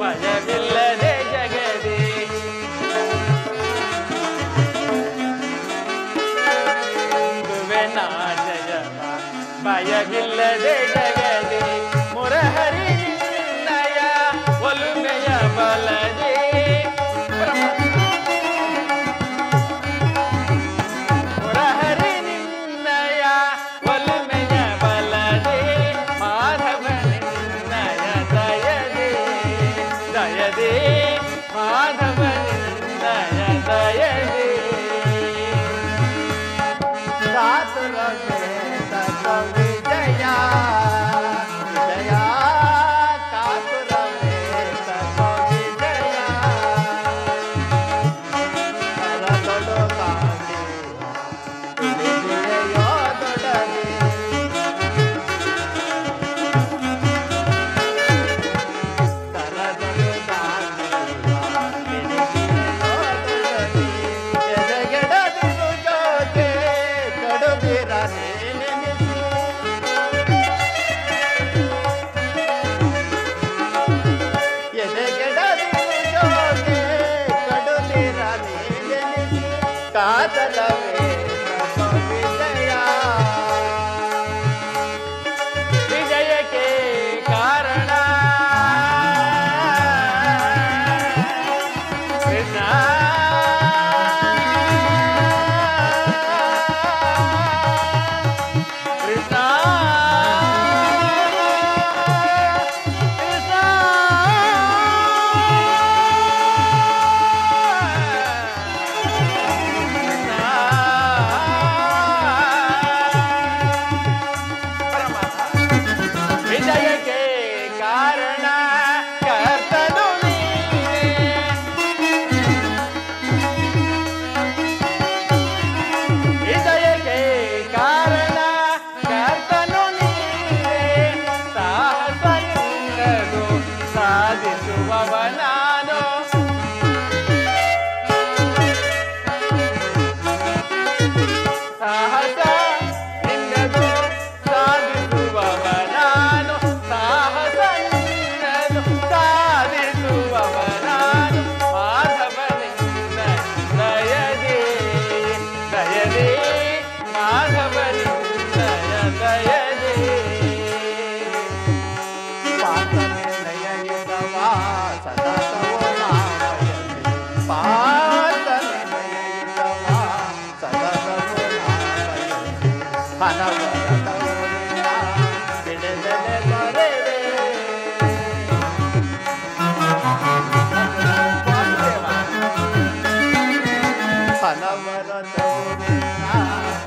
ಭಯವಿಲ್ಲದೆ ಜಗದೆ. ಒಂದುವೆ ನಾಜಯ ಭಯವಿಲ್ಲದೆ ಜಗದೆ ಮುರಹರಿ ನಿನ್ನಯ ಒಲುಮೆಯ ಬಲದೆ. ಬಿಡದಲೆ ಬರೆದೆ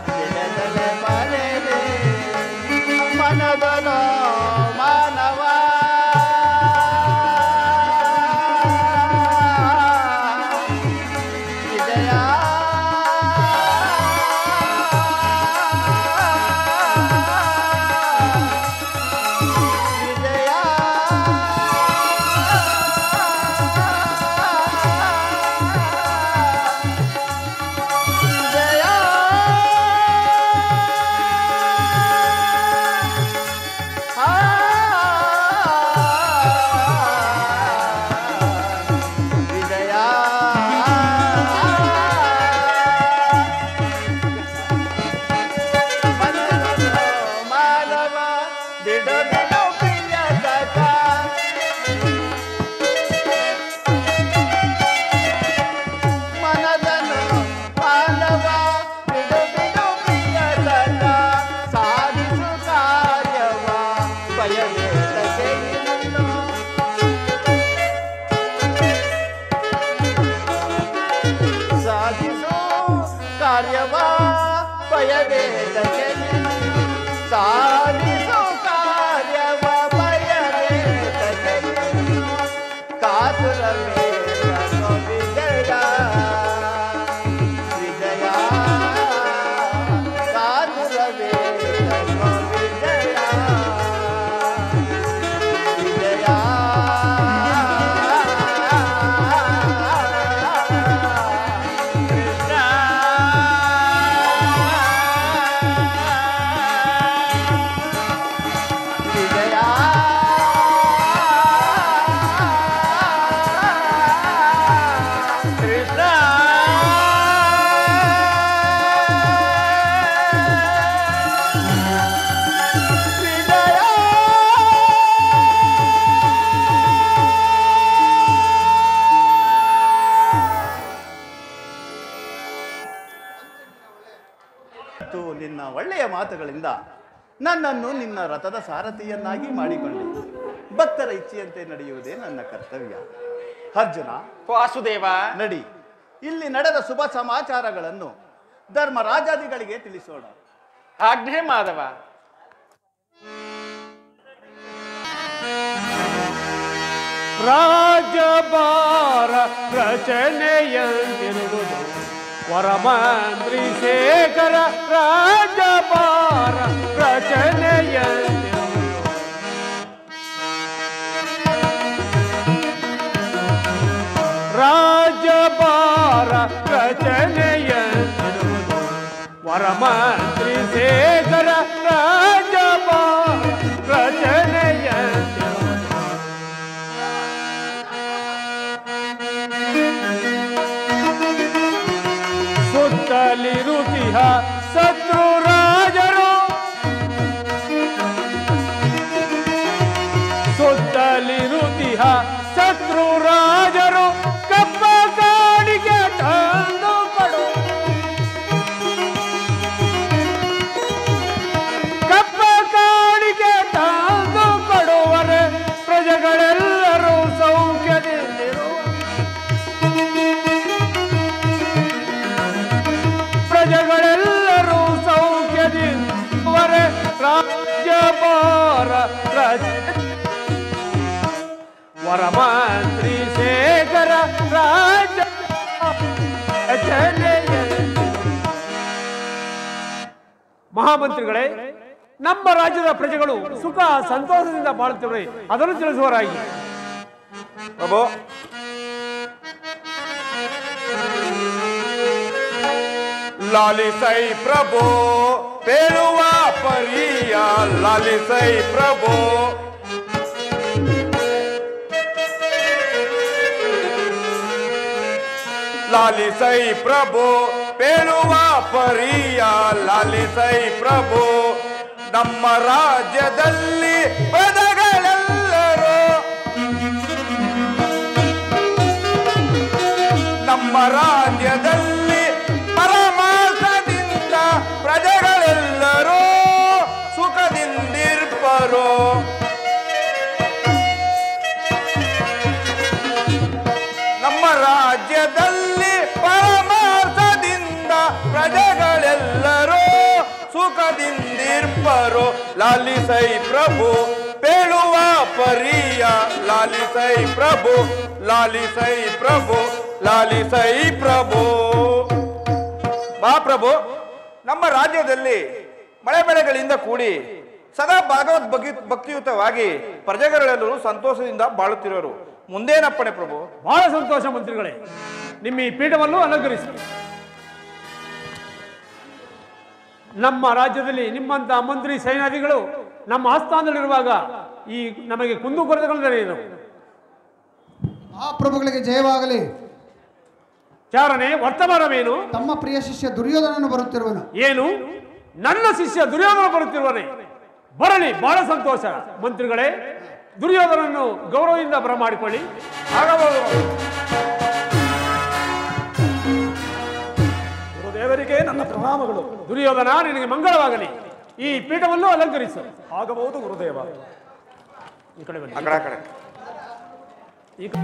ಬಿಡದಲೆ ಬರೆದೆ ಮನದನ ಮಾನವ ವಿಜಯ ಕಾರ್ಯವಾ ಬಯವೇದಕ್ಕೆ ಸಾಧಿಸೋ ಕಾರ್ಯವ ಬಯವೇದಕ್ಕೆ ಕಾತುರವೇ ವಿಜಯ ವಿಜಯ ಕಾತುರವೇ ವಿಜಯ ವಿಜಯ ನಿನ್ನ ಒಳ್ಳೆಯ ಮಾತುಗಳಿಂದ ನನ್ನನ್ನು ನಿನ್ನ ರಥದ ಸಾರಥಿಯನ್ನಾಗಿ ಮಾಡಿಕೊಂಡೆ. ಭಕ್ತರ ಇಚ್ಛೆಯಂತೆ ನಡೆಯುವುದೇ ನನ್ನ ಕರ್ತವ್ಯ. ಅರ್ಜುನ, ವಾಸುದೇವ, ನಡಿ. ಇಲ್ಲಿ ನಡೆದ ಶುಭ ಸಮಾಚಾರಗಳನ್ನು ಧರ್ಮರಾಜಾದಿಗಳಿಗೆ ತಿಳಿಸೋಣ. ಆಜ್ಞೆ ಮಾಧವ. ರಾಜಭಾರ ರಚನೆಯಂತಿರುವುದು ವರಮಂತ್ರಿ ಶೇಖರ. ರಾಜಭಾರ ರಚನೆಯಂತಿರುವುದು ರಾಜಭಾರ ರಚನೆಯಂತಿರುವುದು ವರಮಂತ್ರಿ ಶೇಖರ. ರಾಜಭಾರ ರಚನೆಯಂತಿರುವುದು ಸುತ್ತಲಿರುತಿಹ ಶತ್ರು ರಾಜರು, ಸುತ್ತಲಿರುತಿಹ ಶತ್ರು ರಾಜರು ಕಪ್ಪ ಕಾಡಿಗೆ ತಂದು ಕೊಡು. ಕಪ್ಪ ಕಾಡಿಗೆ ತಂದು ಕೊಡುವರೆ ಪ್ರಜೆಗಳೆಲ್ಲರೂ ಸೌಖ್ಯದಿಂದಿರು. ಪ್ರಜೆಗಳೆಲ್ಲರೂ ಸೌಖ್ಯದಿಂದವರೆ ರಾಜ್ಯಭಾರ ವರಮಂತ್ರಿ ಶೇಖರ. ರಾಜ ಮಹಾಮಂತ್ರಿಗಳೇ, ನಮ್ಮ ರಾಜ್ಯದ ಪ್ರಜೆಗಳು ಸುಖ ಸಂತೋಷದಿಂದ ಬಾಳುತ್ತಿವೆ, ಅದನ್ನು ತಿಳಿಸುವರಾಗಿ. ಪ್ರಭು, ಲಾಲಿಸೈ ಪ್ರಭು ಪೇಳುವ ಪರಿಯ, ಲಾಲಿಸೈ ಪ್ರಭು. ಲಾಲಿಸೈ ಪ್ರಭು ಪೇಳುವ ಪರಿಯ, ಲಾಲಿಸೈ ಪ್ರಭು. ನಮ್ಮ ರಾಜ್ಯದಲ್ಲಿ ಪದಗಳೆಲ್ಲರೂ, ನಮ್ಮ ರಾಜ್ಯದಲ್ಲಿ ಪರಮಾಸದಿಂದ ಪ್ರಜೆಗಳೆಲ್ಲರೂ ಬರೋ ಲಾಲಿಸೈ ಪ್ರಭು ಪೇಳುವ ಪರಿಯ ಲಾಲಿಸೈ ಪ್ರಭು ಲಾಲಿಸೈ ಪ್ರಭು ಲಾಲಿಸೈ ಪ್ರಭು. ಮಾ ಪ್ರಭು, ನಮ್ಮ ರಾಜ್ಯದಲ್ಲಿ ಮಳೆ ಬೆಳೆಗಳಿಂದ ಕೂಡಿ ಸದಾ ಭಾಗವತ್ ಭಕ್ತಿಯುತವಾಗಿ ಪ್ರಜೆಗಳೆಲ್ಲರೂ ಸಂತೋಷದಿಂದ ಬಾಳುತ್ತಿರೋರು. ಮುಂದೇನಪ್ಪಣೆ ಪ್ರಭು? ಬಹಳ ಸಂತೋಷ ಮಂತ್ರಿಗಳೇ. ನಿಮ್ಮ ಈ ಪೀಠವನ್ನು ಅಲಂಕರಿಸಿ. ನಮ್ಮ ರಾಜ್ಯದಲ್ಲಿ ನಿಮ್ಮಂತ ಮಂತ್ರಿ ಸೈನ್ಯಾಧಿಗಳು ನಮ್ಮ ಆಸ್ಥಾನದಲ್ಲಿರುವಾಗ ಈ ನಮಗೆ ಕುಂದುಕೊರತೆಗಳು ಮಹಾಪ್ರಭುಗಳಿಗೆ ಜಯವಾಗಲಿ. ಚಾರಣೆ ವರ್ತಮಾನವೇನು? ತಮ್ಮ ಪ್ರಿಯ ಶಿಷ್ಯ ದುರ್ಯೋಧನನು ಬರುತ್ತಿರುವನು. ಏನು? ನನ್ನ ಶಿಷ್ಯ ದುರ್ಯೋಧನ ಬರುತ್ತಿರುವನೇ? ಬರಲಿ, ಬಹಳ ಸಂತೋಷ. ಮಂತ್ರಿಗಳೇ, ದುರ್ಯೋಧನನ್ನು ಗೌರವದಿಂದ ಬರಮಾಡಿಕೊಳ್ಳಿ. ಆಗಬಹುದು. ಗುರುದೇವರಿಗೆ ನನ್ನ ಪ್ರಣಾಮಗಳು. ದುರ್ಯೋಧನ, ನಿನಗೆ ಮಂಗಳವಾಗಲಿ. ಈ ಪೀಠವನ್ನು ಅಲಂಕರಿಸು. ಆಗಬಹುದು ಗುರುದೇವ. ಈ ಕಡೆ ಬನ್ನಿ. ಆ ಕಡೆ ಆ ಕಡೆ. ಈ ಕಡೆ.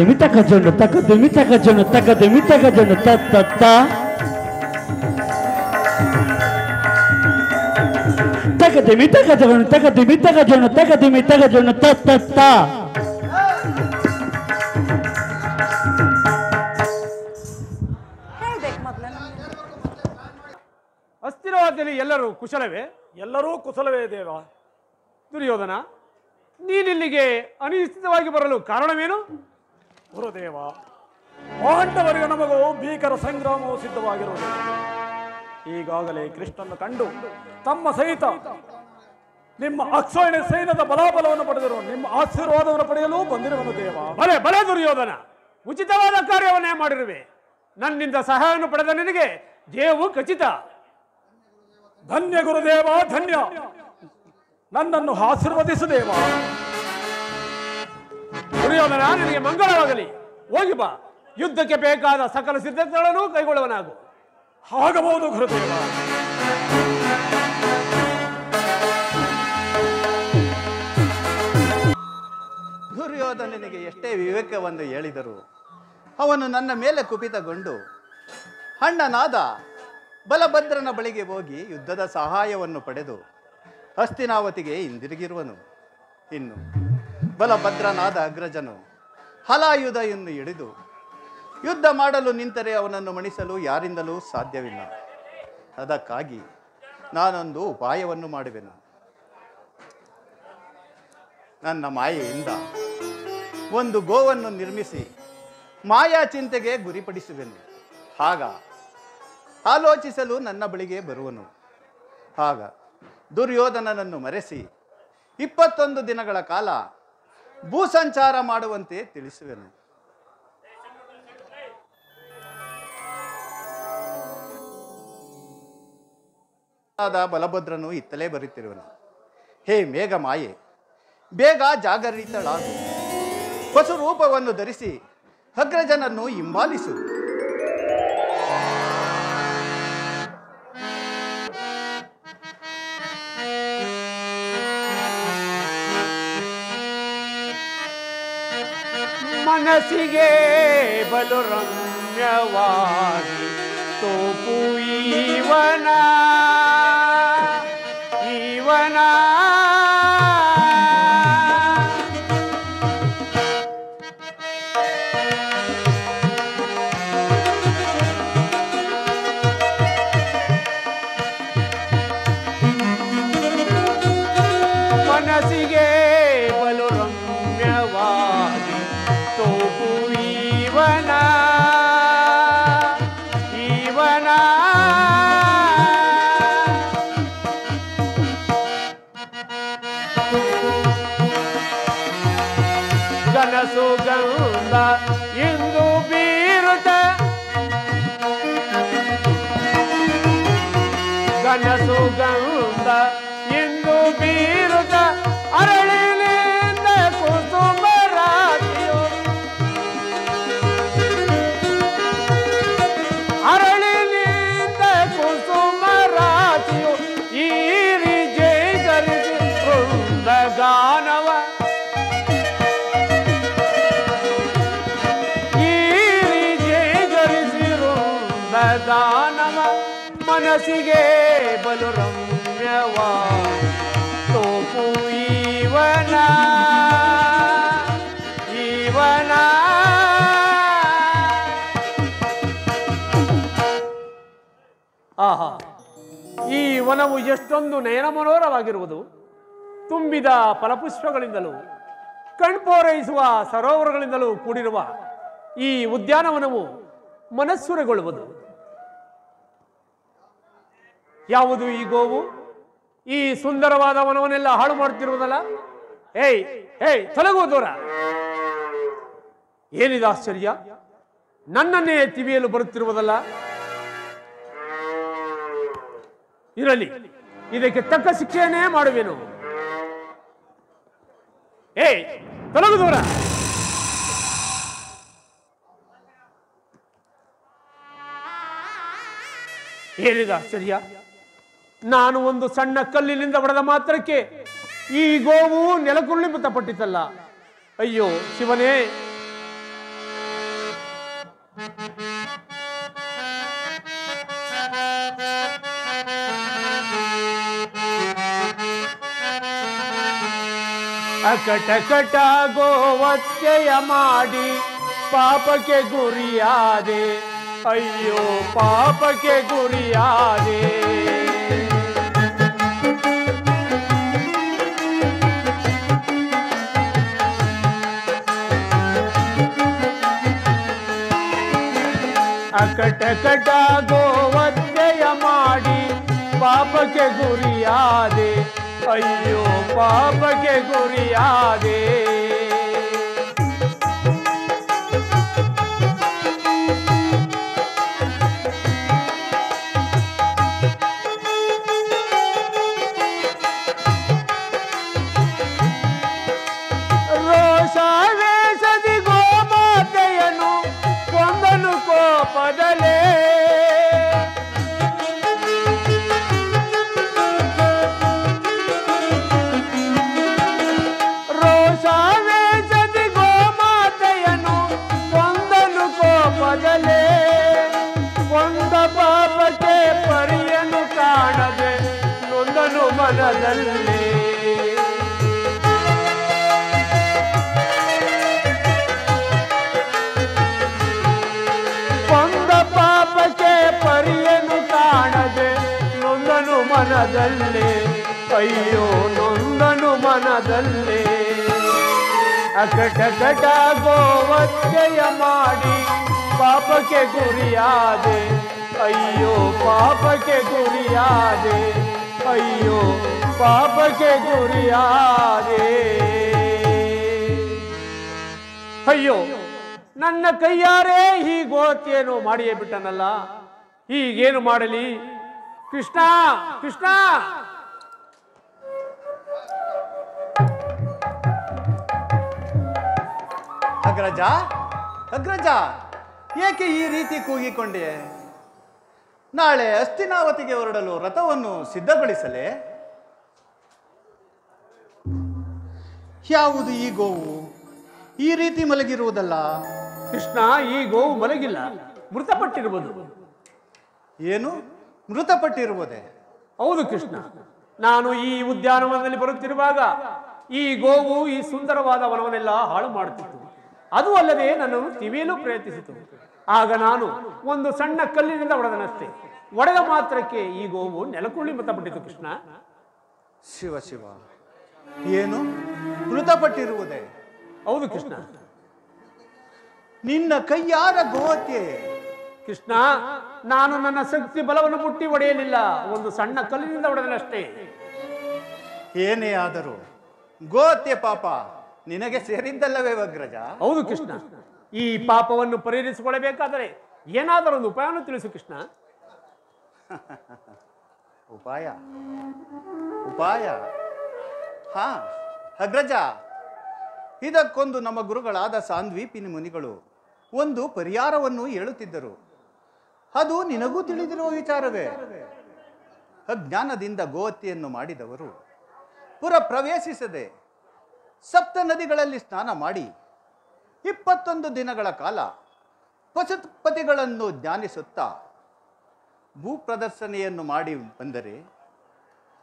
Demita kajono, taka demita kajono, taka demita kajono, ta ta ta. Taka demita kajono, taka demita kajono, taka demita kajono, ta ta ta. ಅಸ್ಥಿರವಾದಲ್ಲಿ ಎಲ್ಲರೂ ಕುಶಲವೇ? ಎಲ್ಲರೂ ಕುಶಲವೇ ದೇವ. ದುರ್ಯೋಧನ, ನೀನಿಲ್ಲಿಗೆ ಅನಿಶ್ಚಿತವಾಗಿ ಬರಲು ಕಾರಣವೇನು? ಗುರುದೇವ, ಪಾಂಡವರಿಗೂ ನಮಗೂ ಭೀಕರ ಸಂಗ್ರಾಮವು ಸಿದ್ಧವಾಗಿರುವುದು. ಈಗಾಗಲೇ ಕೃಷ್ಣನ್ನು ಕಂಡು ತಮ್ಮ ಸಹಿತ ನಿಮ್ಮ ಅಕ್ಷೋಹಿಣಿ ಸೈನ್ಯದ ಬಲಾಬಲವನ್ನು ಪಡೆದಿರುವ ನಿಮ್ಮ ಆಶೀರ್ವಾದವನ್ನು ಪಡೆಯಲು ಬಂದಿರುವನು ದೇವ. ಬಲೆ ಬಲೆ ದುರ್ಯೋಧನ, ಉಚಿತವಾದ ಕಾರ್ಯವನ್ನೇ ಮಾಡಿರುವೆ. ನನ್ನಿಂದ ಸಹಾಯವನ್ನು ಪಡೆದ ನಿನಗೆ ಜಯವು ಖಚಿತ. ಧನ್ಯ ಗುರುದೇವ, ಧನ್ಯ. ನನ್ನನ್ನು ಆಶೀರ್ವದಿಸು ದೇವ. ದುರ್ಯೋಧನ, ನಿನಗೆ ಮಂಗಳವಾಗಲಿ. ಹೋಗಿ ಬಾ, ಯುದ್ಧಕ್ಕೆ ಬೇಕಾದ ಸಕಲ ಸಿದ್ಧತೆಗಳನ್ನು ಕೈಗೊಳ್ಳುವನಾಗು. ಆಗಬಹುದು ಗುರುದೇವ. ದುರ್ಯೋಧನನಿಗೆ ಎಷ್ಟೇ ವಿವೇಕವನ್ನು ಹೇಳಿದರು ಅವನು ನನ್ನ ಮೇಲೆ ಕುಪಿತಗೊಂಡು ಅಣ್ಣನಾದ ಬಲಭದ್ರನ ಬಳಿಗೆ ಹೋಗಿ ಯುದ್ಧದ ಸಹಾಯವನ್ನು ಪಡೆದು ಹಸ್ತಿನಾವತಿಗೆ ಹಿಂದಿರುಗಿರುವನು. ಇನ್ನು ಬಲಭದ್ರನಾದ ಅಗ್ರಜನು ಹಲಾಯುಧವನ್ನು ಹಿಡಿದು ಯುದ್ಧ ಮಾಡಲು ನಿಂತರೆ ಅವನನ್ನು ಮಣಿಸಲು ಯಾರಿಂದಲೂ ಸಾಧ್ಯವಿಲ್ಲ. ಅದಕ್ಕಾಗಿ ನಾನೊಂದು ಉಪಾಯವನ್ನು ಮಾಡುವೆನು. ನನ್ನ ಮಾಯೆಯಿಂದ ಒಂದು ಗೋವನ್ನು ನಿರ್ಮಿಸಿ ಮಾಯಾ ಚಿಂತೆಗೆ ಗುರಿಪಡಿಸುವೆನು. ಆಗ ಆಲೋಚಿಸಲು ನನ್ನ ಬಳಿಗೆ ಬರುವನು. ಆಗ ದುರ್ಯೋಧನನನ್ನು ಮರೆಸಿ 21 ದಿನಗಳ ಕಾಲ ಭೂಸಂಚಾರ ಮಾಡುವಂತೆ ತಿಳಿಸುವೆನು. ಬಲಭದ್ರನು ಇತ್ತಲೇ ಬರುತ್ತಿರುವನು. ಹೇ ಮೇಘ ಮಾಯೆ, ಬೇಗ ಜಾಗರಿತಳಾಗು. ಹೊಸ ರೂಪವನ್ನು ಧರಿಸಿ ಅಗ್ರಜನನ್ನು ಹಿಂಬಾಲಿಸು. ಮನಸ್ಸಿಗೆ ಬಲು ರಮ್ಯವಾಗಿ ತೋಪು ಈವನ ಮನಸ್ಸಿಗೆ ಬಲು ರಮ್ಯವಾಗಿ ತೋಪು ಈವನ ಗನಸು ಗಂಧ ಇಂದು ಬೀರುತ ಗನಸು ಗಂಧ ಇಂದು ಬೀರುತ ಅರಳಿನಿಂದ ಕುಸುಮ ರಾತಿಯು ಅರಳಿನಿಂದ ಕುಸುಮ ರಾತಿಯು ಈರಿ ಜೈಗರಿಸಿ ವೃಂದಗಾನವ ದಾನವ ಮನಸ್ಸಿಗೆ ಬಲು ರಮ್ಯವ ತೋಪು ಈವನ ಆಹಾ, ಈ ವನವು ಎಷ್ಟೊಂದು ನಯನ ಮನೋಹರವಾಗಿರುವುದು. ತುಂಬಿದ ಫಲಪುಷ್ಪಗಳಿಂದಲೂ ಕಣ್ಪೋರೈಸುವ ಸರೋವರಗಳಿಂದಲೂ ಕೂಡಿರುವ ಈ ಉದ್ಯಾನವನವು ಮನಸ್ಸುರಗೊಳ್ಳುವುದು. ಯಾವುದು ಈ ಗೋವು? ಈ ಸುಂದರವಾದ ವನವನ್ನೆಲ್ಲ ಹಾಳು ಮಾಡುತ್ತಿರುವುದಲ್ಲ? ಏಯ್ ಏಯ್, ತೊಲಗುವ ದೂರ. ಏನಿದೆ ಆಶ್ಚರ್ಯ? ನನ್ನನ್ನೇ ತಿವಿಯಲು ಬರುತ್ತಿರುವುದಲ್ಲ? ಇರಲಿ, ಇದಕ್ಕೆ ತಕ್ಕ ಶಿಕ್ಷೆಯನ್ನೇ ಮಾಡುವೆನು. ಏಯ್, ತೊಲಗು ದೂರ. ಏನಿದೆ ಆಶ್ಚರ್ಯ? ನಾನು ಒಂದು ಸಣ್ಣ ಕಲ್ಲಿನಿಂದ ಬಡದ ಮಾತ್ರಕ್ಕೆ ಈ ಗೋವು ನೆಲಕುರುಳಿ ಮೃತಪಟ್ಟಿತಲ್ಲ. ಅಯ್ಯೋ ಶಿವನೇ! ಅಕಟಕಟ ಗೋವತ್ಯಯ ಮಾಡಿ ಪಾಪಕ್ಕೆ ಗುರಿಯಾದೆ. ಅಯ್ಯೋ ಪಾಪಕ್ಕೆ ಗುರಿಯಾದೆ. ಅಕಟಕಟ ಗೋವತ್ಯೆಯ ಮಾಡಿ ಪಾಪಕ್ಕೆ ಗುರಿಯಾದೆ, ಅಯ್ಯೋ ಪಾಪಕ್ಕೆ ಗುರಿಯಾದೆ. ರೋಷಾವೇಶದಿ ಗೋಮಾತೆಯನ್ನು ಕೊಂದನು ಕೋಪದಲೇ, ರೋಷಾವೇಶದಿ ಗೋಮಾತೆಯನ್ನು ಕೊಂದನು ಕೋಪದಲೇ. ಕೊಂದ ಪಾಪಕ್ಕೆ ಪರಿಯನ್ನು ಕಾಣದೆ ನೊಂದನು ಮನದಲ್ಲೇ. ಪಾಪಕ್ಕೆ ಪರಿಯನ್ನು ಕಾಣದೆ ನೊಂದನು ಮನದಲ್ಲೇ, ಅಯ್ಯೋ ನೊಂದನು ಮನದಲ್ಲೇ. ಅಕಟಕಟ ಗೋವತ್ಯೆಯ ಮಾಡಿ ಪಾಪಕ್ಕೆ ಗುರಿಯಾದೆ, ಅಯ್ಯೋ ಪಾಪಕ್ಕೆ ಗುರಿಯಾದೆ, ಅಯ್ಯೋ ಪಾಪಕ್ಕೆ ಗುರಿಯಾದೆ. ಅಯ್ಯೋ ನನ್ನ ಕೈಯಾರೆ ಈ ಗೋಹತ್ಯೆಯನ್ನು ಮಾಡಿಯೇ ಬಿಟ್ಟನಲ್ಲ, ಈಗೇನು ಮಾಡಲಿ? ಕೃಷ್ಣ ಕೃಷ್ಣ. ಅಗ್ರಜ, ಅಗ್ರಜ, ಏಕೆ ಈ ರೀತಿ ಕೂಗಿಕೊಂಡೆ? ನಾಳೆ ಹಸ್ತಿನಾವತಿಗೆ ಹೊರಡಲು ರಥವನ್ನು ಸಿದ್ಧಗೊಳಿಸಲೇ? ಯಾವುದು ಈ ಗೋವು ಈ ರೀತಿ ಮಲಗಿರುವುದಲ್ಲ? ಕೃಷ್ಣ, ಈ ಗೋವು ಮಲಗಿಲ್ಲ, ಮೃತಪಟ್ಟಿರುವುದು. ಏನು, ಮೃತಪಟ್ಟಿರುವುದೇ? ಹೌದು ಕೃಷ್ಣ. ನಾನು ಈ ಉದ್ಯಾನವನದಲ್ಲಿ ಬರುತ್ತಿರುವಾಗ ಈ ಗೋವು ಈ ಸುಂದರವಾದ ವನವನ್ನೆಲ್ಲ ಹಾಳು ಮಾಡುತ್ತಿತ್ತು. ಅದು ಅಲ್ಲದೆ ನನ್ನನ್ನು ತಿವಿಯಲು ಪ್ರಯತ್ನಿಸಿತು. ಆಗ ನಾನು ಒಂದು ಸಣ್ಣ ಕಲ್ಲಿನಿಂದ ಹೊಡೆದನಷ್ಟೇ. ಒಡೆದ ಮಾತ್ರಕ್ಕೆ ಈ ಗೋವು ನೆಲಕುರುಳಿ ಮೃತಪಟ್ಟಿತು ಕೃಷ್ಣ. ಶಿವ ಶಿವ, ಏನು ಮೃತಪಟ್ಟಿರುವುದೇ? ಹೌದು ಕೃಷ್ಣ. ನಿನ್ನ ಕೈಯಾರ ಗೋಹತ್ಯೆ? ಕೃಷ್ಣ, ನಾನು ನನ್ನ ಶಕ್ತಿ ಬಲವನ್ನು ಮುಟ್ಟಿ ಒಡೆಯಲಿಲ್ಲ, ಒಂದು ಸಣ್ಣ ಕಲ್ಲಿನಿಂದ ಹೊಡೆದನಷ್ಟೇ. ಏನೇ ಆದರೂ ಗೋಹತ್ಯೆ ಪಾಪ ನಿನಗೆ ಸೇರಿದ್ದಲ್ಲವೇ ಅಗ್ರಜ? ಹೌದು ಕೃಷ್ಣ. ಈ ಪಾಪವನ್ನು ಪರಿಹರಿಸಿಕೊಳ್ಳಬೇಕಾದರೆ ಏನಾದರೂ ಒಂದು ಉಪಾಯವನ್ನು ತಿಳಿಸು ಕೃಷ್ಣ. ಉಪಾಯ? ಉಪಾಯ? ಹಾ ಅಗ್ರಜ, ಇದಕ್ಕೊಂದು ನಮ್ಮ ಗುರುಗಳಾದ ಸಾಂದ್ವೀಪಿನಿ ಮುನಿಗಳು ಒಂದು ಪರಿಹಾರವನ್ನು ಹೇಳುತ್ತಿದ್ದರು. ಅದು ನಿನಗೂ ತಿಳಿದಿರುವ ವಿಚಾರವೇ. ಅಜ್ಞಾನದಿಂದ ಗೋಹತ್ಯೆಯನ್ನು ಮಾಡಿದವರು ಪುರ ಪ್ರವೇಶಿಸದೆ ಸಪ್ತ ನದಿಗಳಲ್ಲಿ ಸ್ನಾನ ಮಾಡಿ 21 ದಿನಗಳ ಕಾಲ ಪಶುಪತಿಗಳನ್ನು ಧ್ಯಾನಿಸುತ್ತಾ ಭೂ ಪ್ರದರ್ಶನೆಯನ್ನು ಮಾಡಿ ಬಂದರೆ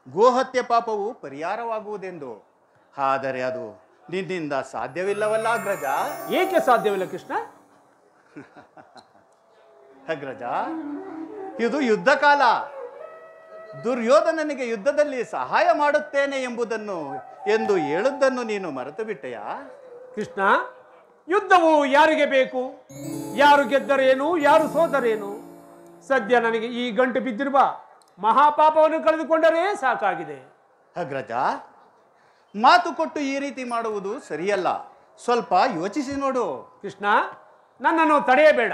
ಗೋಹತ್ಯೆ ಪಾಪವು ಪರಿಹಾರವಾಗುವುದೆಂದು. ಆದರೆ ಅದು ನಿನ್ನಿಂದ ಸಾಧ್ಯವಿಲ್ಲವಲ್ಲ ಅಗ್ರಜ? ಏಕೆ ಸಾಧ್ಯವಿಲ್ಲ ಕೃಷ್ಣ? ಅಗ್ರಜ, ಇದು ಯುದ್ಧ ಕಾಲ. ದುರ್ಯೋಧನನಿಗೆ ಯುದ್ಧದಲ್ಲಿ ಸಹಾಯ ಮಾಡುತ್ತೇನೆ ಎಂದು ಹೇಳುವುದನ್ನು ನೀನು ಮರೆತು ಬಿಟ್ಟೆಯಾ? ಕೃಷ್ಣ, ಯುದ್ಧವು ಯಾರಿಗೆ ಬೇಕು? ಯಾರು ಗೆದ್ದರೇನು, ಯಾರು ಸೋದರೇನು? ಸದ್ಯ ನನಗೆ ಈ ಗಂಟು ಬಿದ್ದಿರುವ ಮಹಾಪಾಪವನ್ನು ಕಳೆದುಕೊಂಡರೆ ಸಾಕಾಗಿದೆ. ಅಗ್ರಜ, ಮಾತು ಕೊಟ್ಟು ಈ ರೀತಿ ಮಾಡುವುದು ಸರಿಯಲ್ಲ. ಸ್ವಲ್ಪ ಯೋಚಿಸಿ ನೋಡು. ಕೃಷ್ಣ, ನನ್ನನ್ನು ತಡೆಯಬೇಡ.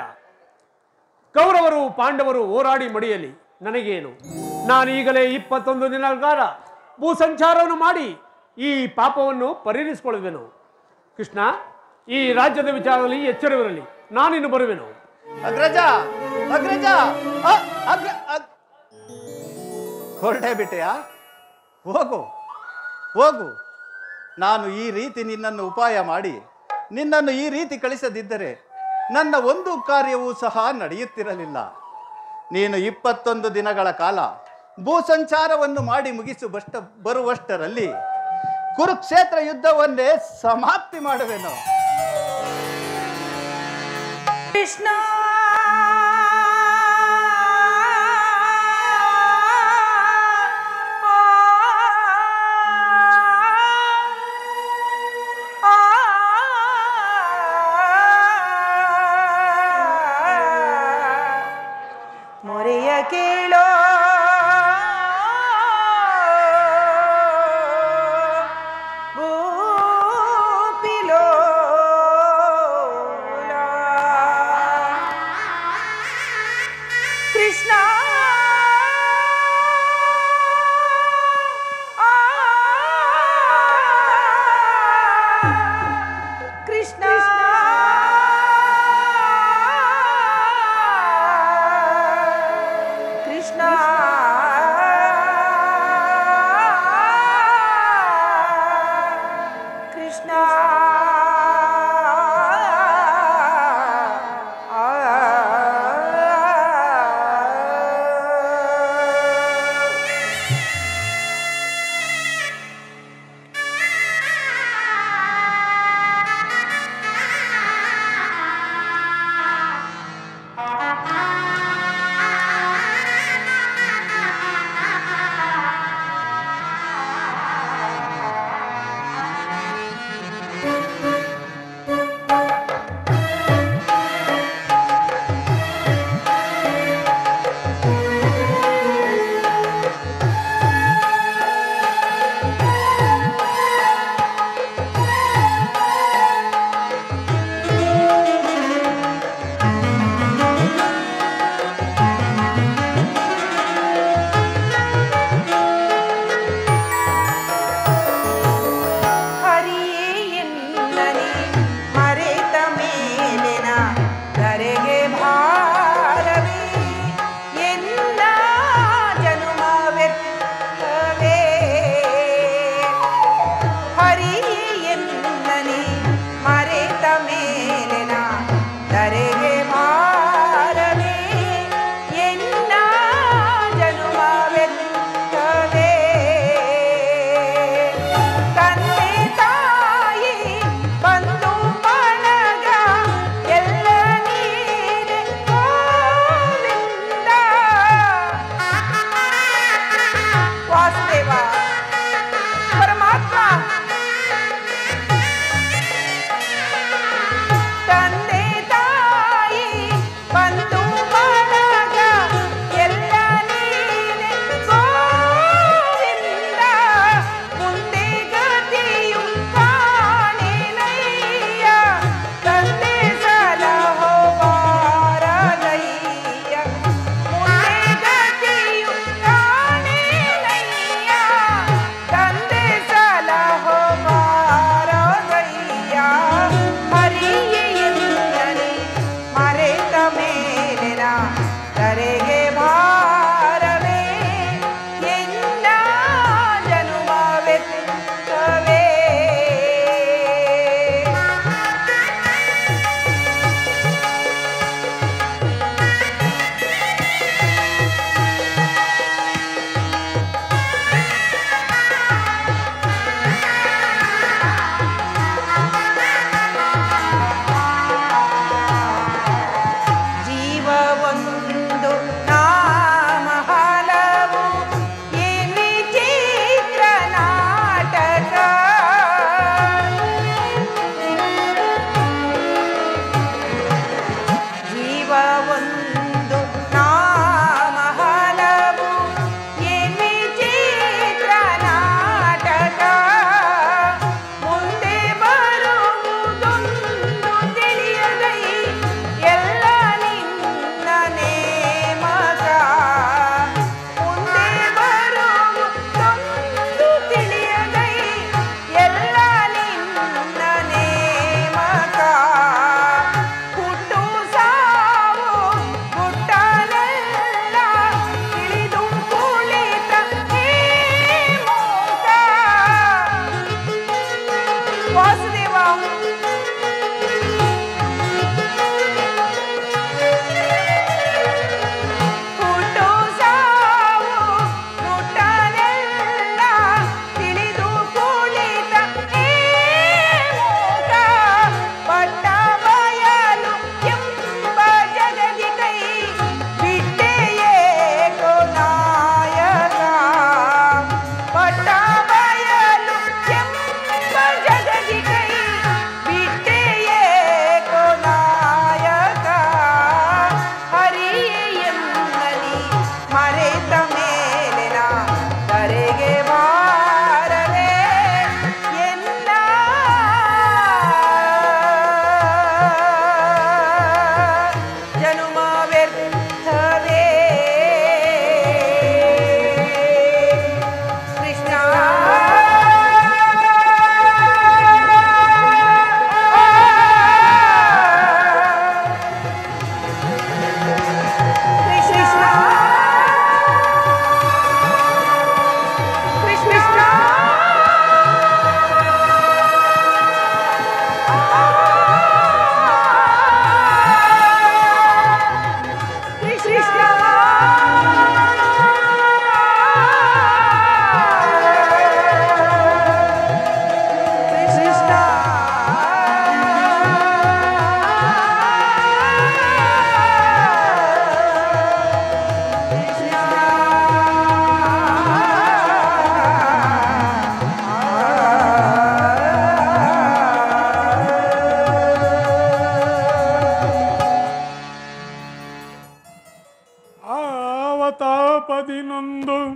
ಕೌರವರು ಪಾಂಡವರು ಹೋರಾಡಿ ಮಡಿಯಲಿ, ನನಗೇನು? ನಾನೀಗಲೇ 21 ದಿನಗಳ ಕಾಲ ಭೂ ಸಂಚಾರವನ್ನು ಮಾಡಿ ಈ ಪಾಪವನ್ನು ಪರಿಹರಿಸಿಕೊಳ್ಳುವೆನು. ಕೃಷ್ಣ, ಈ ರಾಜ್ಯದ ವಿಚಾರದಲ್ಲಿ ಎಚ್ಚರವಿರಲಿ, ನಾನಿನ್ನು ಬರುವೆನು. ಅಗ್ರಜ, ಅಗ್ರಜ, ಹೊರಟೇ ಬಿಟ್ಟೆಯಾ? ಹೋಗು ಹೋಗು. ನಾನು ಈ ರೀತಿ ನಿನ್ನನ್ನು ಉಪಾಯ ಮಾಡಿ ನಿನ್ನನ್ನು ಈ ರೀತಿ ಕಳಿಸದಿದ್ದರೆ ನನ್ನ ಒಂದು ಕಾರ್ಯವೂ ಸಹ ನಡೆಯುತ್ತಿರಲಿಲ್ಲ. ನೀನು 21 ದಿನಗಳ ಕಾಲ ಭೂ ಸಂಚಾರವನ್ನು ಮಾಡಿ ಬರುವಷ್ಟರಲ್ಲಿ ಕುರುಕ್ಷೇತ್ರ ಯುದ್ಧವನ್ನೇ ಸಮಾಪ್ತಿ ಮಾಡುವೆನು. ಕೃಷ್ಣ ಕೃಷ್ಣ ಕೃಷ್ಣ ಕೃಷ್ಣ ಕೃಷ್ಣ 11 11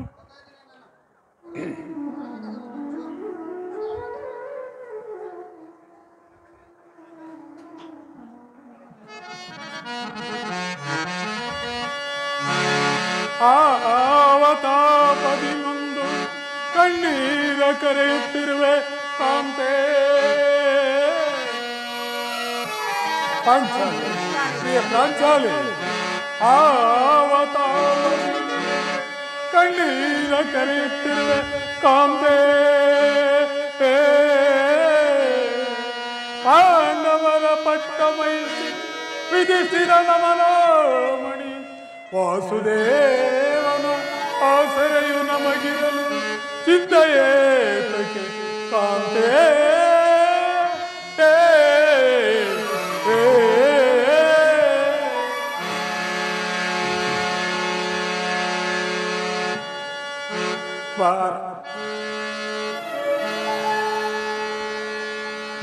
ಕಣ್ಣೀರ ಕರೆಯುತ್ತಿರುವೆ ಕಾಂತೆ. ಪಾಂಚಾಲಿ, ಪ್ರಿಯ ಪಾಂಚಾಲಿ, ಕಣ್ಣೀರ ಕರೆಯುತ್ತಿರುವೆ ಕಾಂತೆ. ಪಾಂಡವರ ಪಟ್ಟ ಮೈಸಿ ವಿಧಿಸಿದ ನಮನೋಮಣಿ ವಾಸುದೇವನ ಆಸರೆಯು ನಮಗಿರಲು ಚಿಂತೆಯೇತಕ್ಕೆ ಕಾಂತೆ.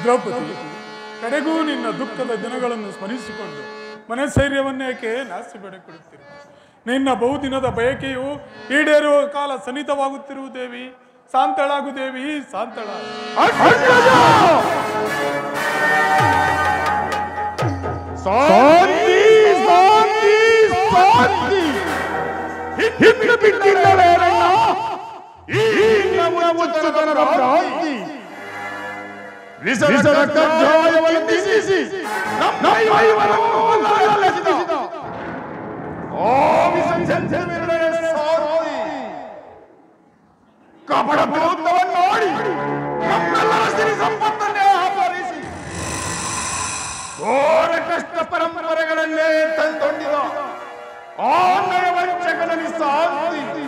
ದ್ರೌಪದಿ, ಕಡೆಗೂ ನಿನ್ನ ದುಃಖದ ದಿನಗಳನ್ನು ಸ್ಮರಿಸಿಕೊಂಡು ಮನಸ್ಥೈರ್ಯವನ್ನೇಕೆ ನಾಸ್ತಿ ಬೇಡಿಕೊಳ್ಳುತ್ತೀರಿ? ನಿನ್ನ ಬಹುದಿನದ ಬಯಕೆಯು ಈಡೇರುವ ಕಾಲ ಸನ್ನಿಹಿತವಾಗುತ್ತಿರುವ ದೇವಿ. ಶಾಂತಳಾಗು ದೇವಿ, ಶಾಂತಳ. ಕಪಡ ವಿರುದ್ಧವನ್ನು ನೋಡಿ ನಮ್ಮೆಲ್ಲರ ಸಿರಿ ಸಂಪತ್ತನ್ನೇ ಅಪಹರಿಸಿ ಘೋರ ಕಷ್ಟ ಪರಂಪರೆಗಳನ್ನೇ ತಂದೊಡ್ಡಿದ ಆ ನಯವಂಚಕನಲ್ಲಿ ಶಾಂತಿ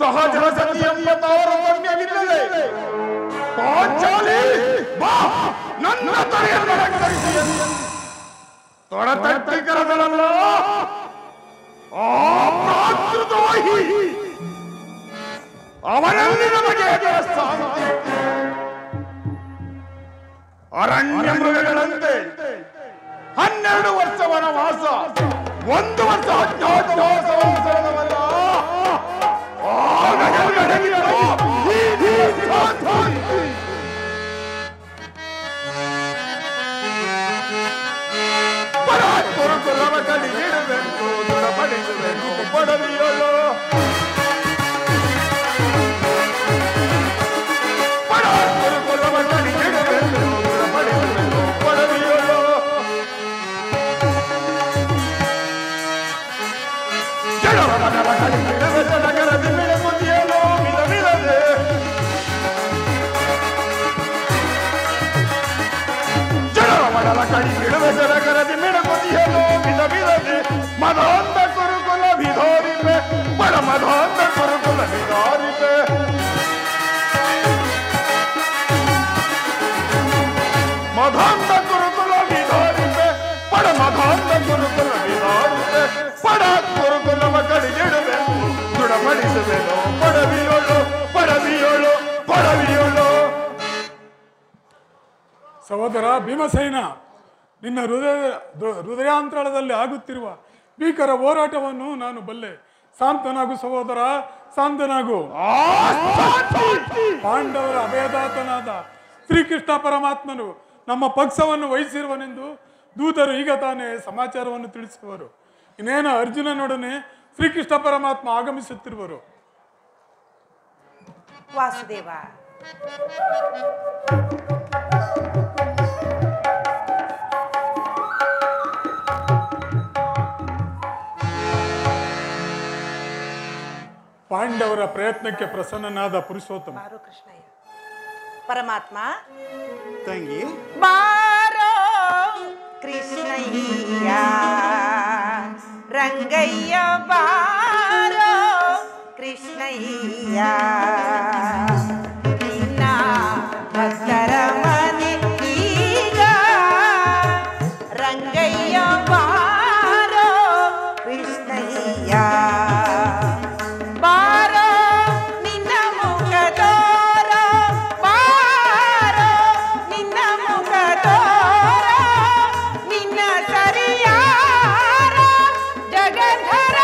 ಸಹಜ ಸತಿ ಎಂಬ ತಾರತಮ್ಯವಿಲ್ಲದೆ ಪಾಂಚಾಲಿ ಬಾ ನನ್ನ ತಲೆಯನ್ನು ಅಲಂಕರಿಸಿ ತೊಡತಟ್ಟಿ ಕರೆದರಲ್ಲ ಆ ಪ್ರಾಕೃತವಾಗಿ ಅವನಲ್ಲಿ ನಮಗೆ ಶಾಂತಿ. ಅರಣ್ಯ ಮೃಗಗಳಂತೆ 12 ವರ್ಷ ವನವಾಸ, 1 ವರ್ಷ ಅಜ್ಞಾತವಾಸವಲ್ಲ. ಪಡವಿಯಲ್ಲ ಮದಾಂತ ಕುರುಕುಲ ವಿಧಾರಿಪೆ ಬಡ ಮದಾಂತ ಕುರುಕುಲ ವಿಧಾರಿಪೆ ಮದಾಂತ ಕುರುಕುಲ ವಿಧಾರಿಪೆ ಬಡ ಮದಾಂತ ಕುರುಕುಲ ವಿಧಾರಿಪೆ ಬಡ ಕುರುಕುಲವ ಕಡಿಗಿಡುವೆ ದೃಢಪಡಿಸುವೆನು ಪಡವಿಯೋಳು ಪಡವಿಯೋಳು ಪಡವಿಯೋಳು. ಸಹೋದರ ಭೀಮಸೇನ, ನಿನ್ನ ಹೃದಯಾಂತರದಲ್ಲಿ ಆಗುತ್ತಿರುವ ಭೀಕರ ಹೋರಾಟವನ್ನು ನಾನು ಬಲ್ಲೆ. ಶಾಂತನಾಗು ಸಹೋದರ, ಶಾಂತನಾಗು. ಪಾಂಡವರ ಅಭಯದಾತನಾದ ಶ್ರೀಕೃಷ್ಣ ಪರಮಾತ್ಮನು ನಮ್ಮ ಪಕ್ಷವನ್ನು ವಹಿಸಿರುವನೆಂದು ದೂತರು ಈಗ ತಾನೇ ಸಮಾಚಾರವನ್ನು ತಿಳಿಸುವರು. ಇನ್ನೇನು ಅರ್ಜುನನೊಡನೆ ಶ್ರೀಕೃಷ್ಣ ಪರಮಾತ್ಮ ಆಗಮಿಸುತ್ತಿರುವರು. ವಾಸುದೇವ, ಪಾಂಡವರ ಪ್ರಯತ್ನಕ್ಕೆ ಪ್ರಸನ್ನನಾದ ಪುರುಷೋತ್ತಮ ಕೃಷ್ಣಯ್ಯ ಪರಮಾತ್ಮ. ತಂಗಿ ಬಾರೋ ಕೃಷ್ಣಯ್ಯ ರಂಗಯ್ಯ, ಬಾರೋ ಕೃಷ್ಣಯ್ಯ ನಿನ್ನ ಭಕ್ತರ ಮನೆ ಈಗ ರಂಗಯ್ಯ, ಬಾರೋ ಕೃಷ್ಣಯ್ಯ. ಜಗಧರ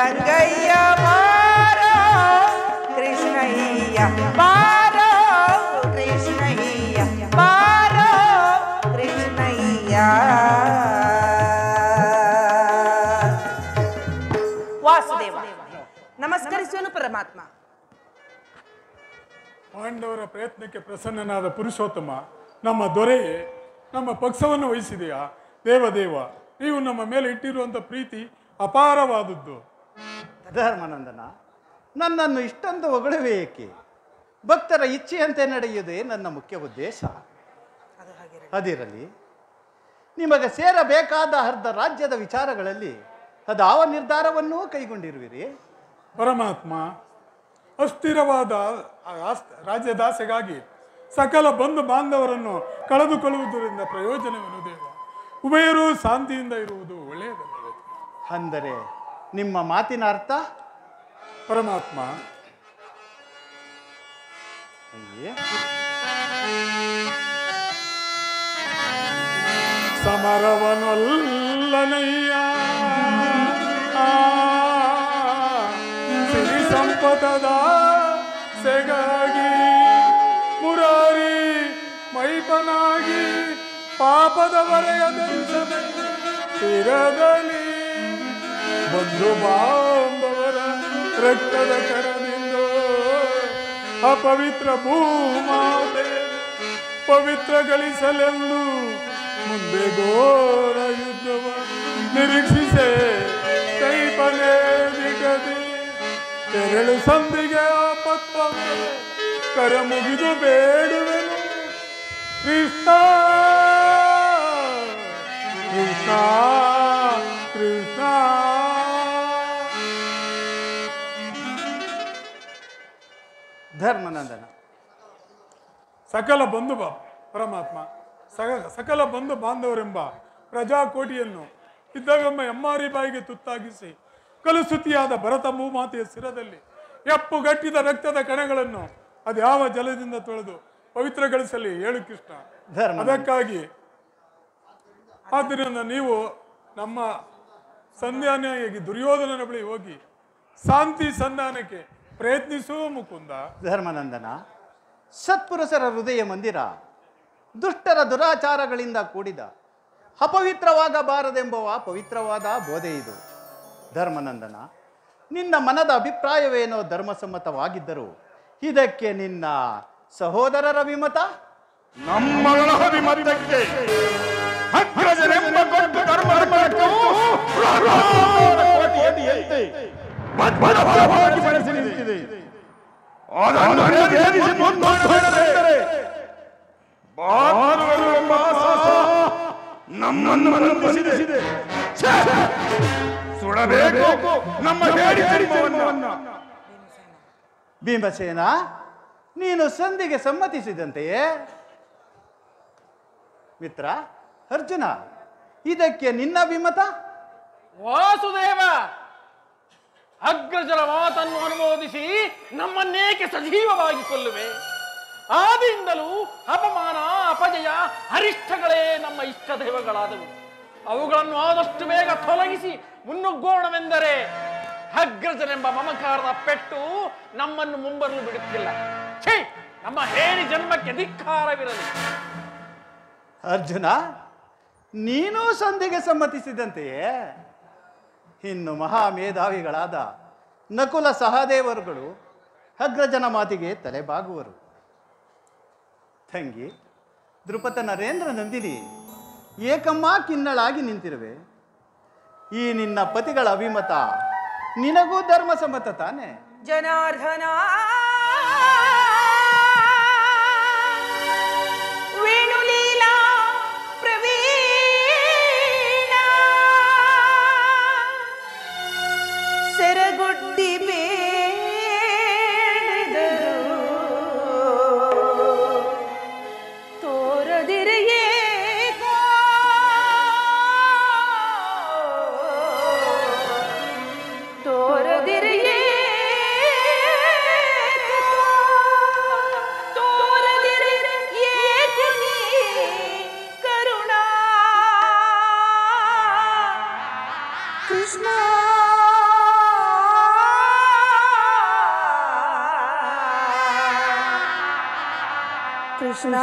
ರಂಗಯ್ಯ ಬಾರೋ ಕೃಷ್ಣಯ್ಯ ಬಾರೋ ಕೃಷ್ಣಯ್ಯ ಬಾರೋ ಕೃಷ್ಣಯ್ಯ. ವಾಸುದೇವ ನಮಸ್ಕರಿಸುವನು ಪರಮಾತ್ಮ. ಪಾಂಡವರ ಪ್ರಯತ್ನಕ್ಕೆ ಪ್ರಸನ್ನನಾದ ಪುರುಷೋತ್ತಮ, ನಮ್ಮ ದೊರೆಯೇ ನಮ್ಮ ಪಕ್ಷವನ್ನು ವಹಿಸಿದೆಯಾ? ದೇವದೇವ, ನೀವು ನಮ್ಮ ಮೇಲೆ ಇಟ್ಟಿರುವಂಥ ಪ್ರೀತಿ ಅಪಾರವಾದದ್ದು. ಧರ್ಮನಂದನ, ನನ್ನನ್ನು ಇಷ್ಟೊಂದು ಹೊಗಳುವೆ ಏಕೆ? ಭಕ್ತರ ಇಚ್ಛೆಯಂತೆ ನಡೆಯುವುದೇ ನನ್ನ ಮುಖ್ಯ ಉದ್ದೇಶ. ಅದಿರಲಿ, ನಿಮಗೆ ಸೇರಬೇಕಾದ ಅರ್ಧ ರಾಜ್ಯದ ವಿಚಾರಗಳಲ್ಲಿ ಅದಾವ ನಿರ್ಧಾರವನ್ನೂ ಕೈಗೊಂಡಿರುವಿರಿ? ಪರಮಾತ್ಮ, ಅಸ್ಥಿರವಾದ ರಾಜ್ಯದಾಸೆಗಾಗಿ ಸಕಲ ಬಂಧು ಬಾಂಧವರನ್ನು ಕಳೆದುಕೊಳ್ಳುವುದರಿಂದ ಪ್ರಯೋಜನವೇನು ದೇವ? ಉಭಯರೂ ಶಾಂತಿಯಿಂದ ಇರುವುದು ಒಳ್ಳೆಯದಲ್ಲವೇ? ಅಂದರೆ ನಿಮ್ಮ ಮಾತಿನ ಅರ್ಥ? ಪರಮಾತ್ಮ, ಸಮರವನೊಲ್ಲನಯ್ಯ ಸಿರಿ ಸಂಪದದ ಸೆಗಾಗಿ ಮುರಾರಿ ಮೈಪನಾಗಿ ಪಾಪದ ತೀರದಲ್ಲಿ ಬಂಧು ಬಾಂಧವರ ರಕ್ತದ ಕರದಿಂದ ಅಪವಿತ್ರ ಭೂಮಾತೆ ಪವಿತ್ರಗಳಿಸಲೆಂದು ಮುಂದೆ ಘೋರ ಯುದ್ಧವ ನಿರೀಕ್ಷಿಸೆ ಕೈಪನೆ ನಿಗದಿ ತೆರಳು ಸಂಧಿಗೆ ಆಪತ್ತ ಕರ ಮುಗಿದು ಬೇಡುವೆನು ಕೃಷ್ಣ ಕೃಷ್ಣ ಕೃಷ್ಣ. ಧರ್ಮನಂದನ, ಸಕಲ ಬಂಧು ಪರಮಾತ್ಮ ಸಕಲ ಬಂಧು ಬಾಂಧವರೆಂಬ ಪ್ರಜಾಕೋಟಿಯನ್ನು ಇದ್ದವೆಂಬ ಎಮ್ಮಾರಿ ಬಾಯಿಗೆ ತುತ್ತಾಗಿಸಿ ಕಲುಸುತಿಯಾದ ಭರತ ಭೂಮಾತೆಯ ಶಿರದಲ್ಲಿ ಎಪ್ಪುಗಟ್ಟಿದ ರಕ್ತದ ಕಣಗಳನ್ನು ಅದ್ಯಾವ ಜಲದಿಂದ ತೊಳೆದು ಪವಿತ್ರಗೊಳಿಸಲಿ ಹೇಳು ಕೃಷ್ಣ. ಅದಕ್ಕಾಗಿ ಆದ್ದರಿಂದ ನೀವು ನಮ್ಮ ಸಂಧಾನಿಯಾಗಿ ದುರ್ಯೋಧನನ ಬಳಿ ಹೋಗಿ ಶಾಂತಿ ಸಂಧಾನಕ್ಕೆ ಪ್ರಯತ್ನಿಸುವ ಮುಕುಂದ. ಧರ್ಮನಂದನ, ಸತ್ಪುರುಷರ ಹೃದಯ ಮಂದಿರ ದುಷ್ಟರ ದುರಾಚಾರಗಳಿಂದ ಕೂಡಿದ ಅಪವಿತ್ರವಾಗಬಾರದೆಂಬುವ ಪವಿತ್ರವಾದ ಬೋಧೆ ಇದು. ಧರ್ಮನಂದನ, ನಿನ್ನ ಮನದ ಅಭಿಪ್ರಾಯವೇನೋ ಧರ್ಮಸಮ್ಮತವಾಗಿದ್ದರೂ ಇದಕ್ಕೆ ನಿನ್ನ ಸಹೋದರರ ವಿಮತ? ನಮ್ಮಗಳ ಅಭಿಮತಕ್ಕೆ ಅಗ್ರಜನೆಂಬ ಕೊಟ್ಟು ಧರ್ಮರ್ಪಣಕ್ಕೂ ಕೋಟಿಯಂತೆ ಬದ್ಧವಾಗಿ ಬೆಳೆಸಿ ನಿಂತಿದೆ. ಅದನ್ನು ಭೇದಿಸಿ ಮುಂದುವರೆದರೆ ಬಾರುವರು ಎಂಬ ನಮ್ಮನ್ನು ಬಂಧಿಸಿದೆ. ಸುಡಬೇಕು ನಮ್ಮ ಹೇಡಿ ಧರ್ಮವನ್ನ. ಭೀಮಸೇನ, ನೀನು ಸಂಧಿಗೆ ಸಮ್ಮತಿಸಿದಂತೆಯೇ? ಮಿತ್ರ ಅರ್ಜುನ, ಇದಕ್ಕೆ ನಿನ್ನ ವಿಮತ? ವಾಸುದೇವ, ಅಗ್ರಜರ ಮಾತನ್ನು ಅನುಮೋದಿಸಿ ನಮ್ಮನ್ನೇಕೆ ಸಜೀವವಾಗಿ ಕೊಲ್ಲುವೆ? ಆದಿಯಿಂದಲೂ ಅಪಮಾನ, ಅಪಜಯ, ಅರಿಷ್ಟಗಳೇ ನಮ್ಮ ಇಷ್ಟ ದೈವಗಳಾದವು. ಅವುಗಳನ್ನು ಆದಷ್ಟು ಬೇಗ ತೊಲಗಿಸಿ ಮುನ್ನುಗ್ಗೋಣವೆಂದರೆ ಅಗ್ರಜನೆಂಬ ಮಮಕಾರದ ಪೆಟ್ಟು ನಮ್ಮನ್ನು ಮುಂಬರಲು ಬಿಡುತ್ತಿಲ್ಲ. ಛೇ, ನಮ್ಮ ಹೇಳಿ ಜನ್ಮಕ್ಕೆ ಧಿಕ್ಕಾರವಿರಲಿ. ಅರ್ಜುನ, ನೀನೂ ಸಂಧಿಗೆ ಸಮ್ಮತಿಸಿದಂತೆಯೇ? ಇನ್ನು ಮಹಾಮೇಧಾವಿಗಳಾದ ನಕುಲ ಸಹದೇವರುಗಳು ಅಗ್ರಜನ ಮಾತಿಗೆ ತಲೆಬಾಗುವರು. ತಂಗಿ ದೃಪದ ನರೇಂದ್ರ ನಂದಿನಿ, ಏಕಮ್ಮ ಕಿನ್ನಳಾಗಿ ನಿಂತಿರುವೆ. ಈ ನಿನ್ನ ಪತಿಗಳ ಅಭಿಮತ ನಿನಗೂ ಧರ್ಮಸಮ್ಮತ ತಾನೆ? ಜನಾರ್ದನ ವೇಣುಲೀಲಾ ಪ್ರವೀಣ ಸೆರಗುಡ್ಡಿ ಬೇಡಿದರು ತೋರದಿರೆಯೇ ತೋರದಿರೆಯೇ ಕೃಷ್ಣ ಕೃಷ್ಣ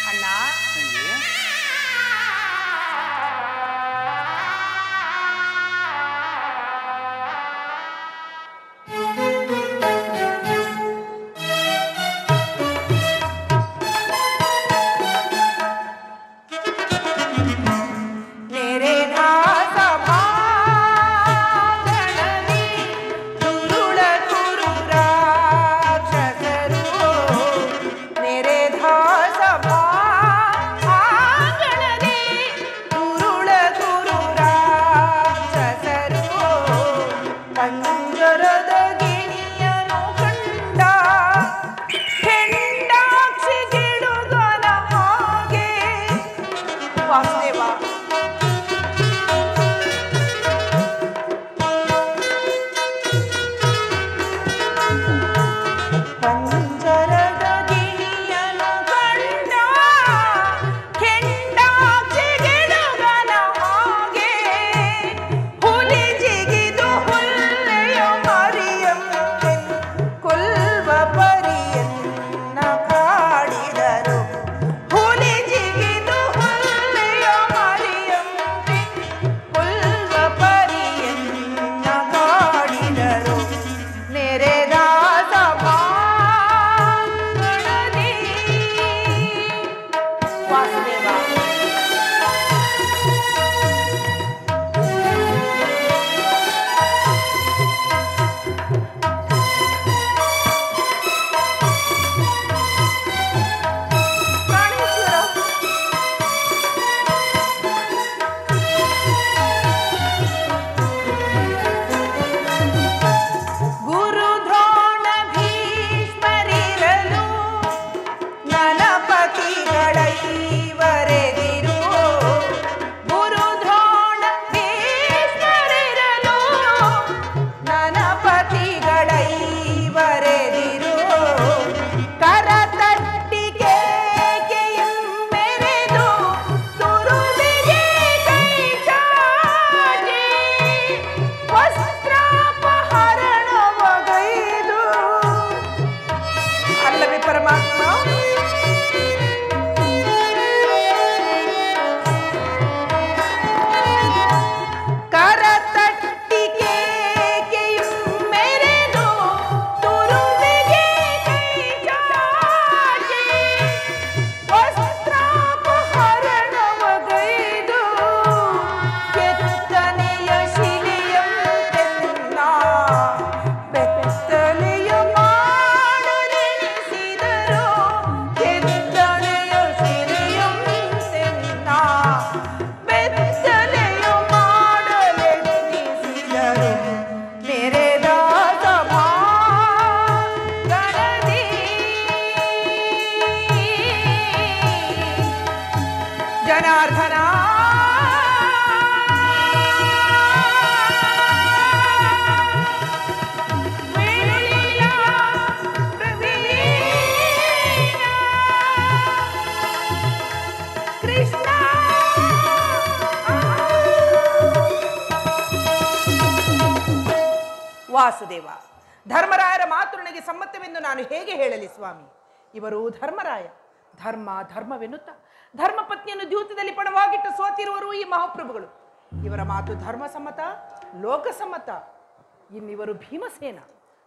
ಅಣ್ಣ मेरे दास भागणದಿ ದುರುಳ ಕುರು ರಾಕ್ಷಸರು मेरे दास ಭಾಗಣದಿ ದುರುಳ ಕುರು ರಾಕ್ಷಸರು ಪಂಜರದ ಗಿಣಿಯನು ಕಂಡ ಹೆಂಡಾಕ್ಷಿ ಗಿಡುಗನ ಹಾಗೆ ವಾಸುದೇವ ಪಂಜರದ ಗಿಣಿಯನು ಕಂಡ ಕೆಂಡಾಕ್ಷಿ ಗಿಡುಗನ ಹಾಗೆ ಹುಲಿ ಜಿಗಿದು ಹುಲ್ಲೆಯ ಮರಿಯಂತೆ ಕೊಲ್ವ ಪರಿಯನ್ನ ಕಾಡಿದರು ಹುಲಿ ಜಿಗಿದು ಹುಲ್ಲೆಯ ಮರಿಯಂತೆ ಕೊಲ್ವ ಪರಿಯನ್ನ ಕಾಡಿದರು ನೆರೆದಾದ ಬಾಣದಿ ವಾಸುದೇವ ಪ್ರಾಣೇಶ್ವರ ಗುರು ದ್ರೋಣ ಭೀಷ್ಮರಿರಲು ನನಪತಿಗಳೈವರೆದಿರು ಗುರು ದ್ರೋಣ ಭೀಷ್ಮರಿರಲು ನನಪತಿಗಳೈವರೆದಿರು ಕರತಟ್ಟಿಗೆ ಮೆರೆದು ತುರುವಿಗೆ ಕೈ ಚಾಚಿ ವಸ್ತ್ರಾಪಹರಣವಗೈದು ಅಲ್ಲವೇ ಪರಮಾತ್ಮ ಕರತಟ್ಟಿಗೆ ಮೆರೆದು ತುರುವಿಗೆ ಕೈ ಚಾಚಿ ವಸ್ತ್ರಾಪಹರಣವಗೈದು ಕೆತ್ತನೆಯ ಶಿಲೆಯಂತೆನ್ನ ಬೆತ್ತಲೆಯ ಮಾಡಲೆನಿಸಿದರು ಕೆತ್ತನೆಯ ಶಿಲೆಯಂತೆನ್ನ ಬೆತ್ತಲೆಯ ಮಾಡಲೆನಿಸಿದರು ನೆರೆದಾದ ಭಾಗಣದಿ ಜನಾರ್ದನ ವೇಣುಲೀಲಾ ಪ್ರವೀಣ ಕೃಷ್ಣ ವಾಸುದೇವ ಧರ್ಮರಾಯರ ಮಾತು ನನಗೆ ಸಮ್ಮತವೆಂದು ನಾನು ಹೇಗೆ ಹೇಳಲಿ ಸ್ವಾಮಿ ಇವರು ಧರ್ಮರಾಯ ಧರ್ಮವೆನ್ನುತ್ತ ಧರ್ಮಪತ್ನಿಯನ್ನು ದ್ಯೂತದಲ್ಲಿ ಪಣವಾಗಿಟ್ಟು ಸೋತಿರುವರು ಈ ಮಹಾಪ್ರಭುಗಳು ಇವರ ಮಾತು ಧರ್ಮಸಮ್ಮತ ಲೋಕಸಮ್ಮತ ಇನ್ನಿವರು ಭೀಮಸೇನ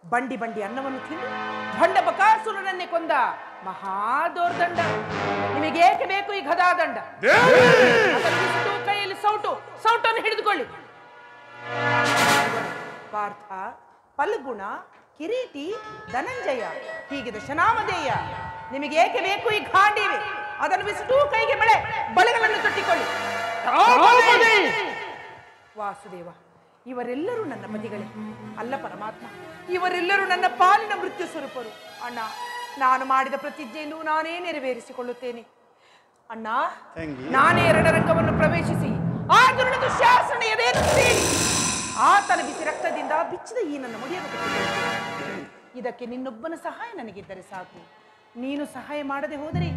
ಬಂಡಿ ಅನ್ನವನ್ನು ತಿಂದು ಭಂಡ ಬಕಾಸುರನನ್ನೇ ಕೊಂದ ಮಹಾದೋರ್ದಂಡ ನಿಮಗೇಕೆ ಬೇಕು ಈ ಗದಾದಂಡ ಕೈಯಲ್ಲಿ ಸೌಟನ್ನು ಹಿಡಿದುಕೊಳ್ಳಿ ಪಾರ್ಥ ಫಲ್ಗುಣ ಕಿರೀಟಿ ಧನಂಜಯ ಹೀಗೆ ದಶನಾಮಧೇಯ ನಿಮಗೇಕೆ ಬೇಕು ಈ ಗಾಂಡೀವೆ ಅದನ್ನು ಬಿಸಿಟು ಕೈಗೆ ಬಳೆಗಳನ್ನು ತೊಟ್ಟಿಕೊಳ್ಳಿ ವಾಸುದೇವ ಇವರೆಲ್ಲರೂ ನನ್ನ ಪತಿಗಳೇ ಅಲ್ಲ ಪರಮಾತ್ಮ ಇವರೆಲ್ಲರೂ ನನ್ನ ಪಾಲಿನ ಮೃತ್ಯು ಸ್ವರೂಪರು ಅಣ್ಣ ನಾನು ಮಾಡಿದ ಪ್ರತಿಜ್ಞೆಯನ್ನು ನಾನೇ ನೆರವೇರಿಸಿಕೊಳ್ಳುತ್ತೇನೆ ಅಣ್ಣ ನಾನೇ ರಣರಂಗವನ್ನು ಪ್ರವೇಶಿಸಿ ಆ ದುರ್ಣ ದುಶ್ಯಾಸನ ಎದೆಯನ್ನು ಸೇರಿ ಆತನ ಬಿಸಿ ರಕ್ತದಿಂದ ಬಿಚ್ಚಿದ ಈ ನನ್ನ ಮುಡಿಯನ್ನು ಕಟ್ಟಿಕೊಳ್ಳುತ್ತೇನೆ ಇದಕ್ಕೆ ನಿನ್ನೊಬ್ಬನ ಸಹಾಯ ನನಗಿದ್ದರೆ ಸಾಕು ನೀನು ಸಹಾಯ ಮಾಡದೆ ಹೋದರೆ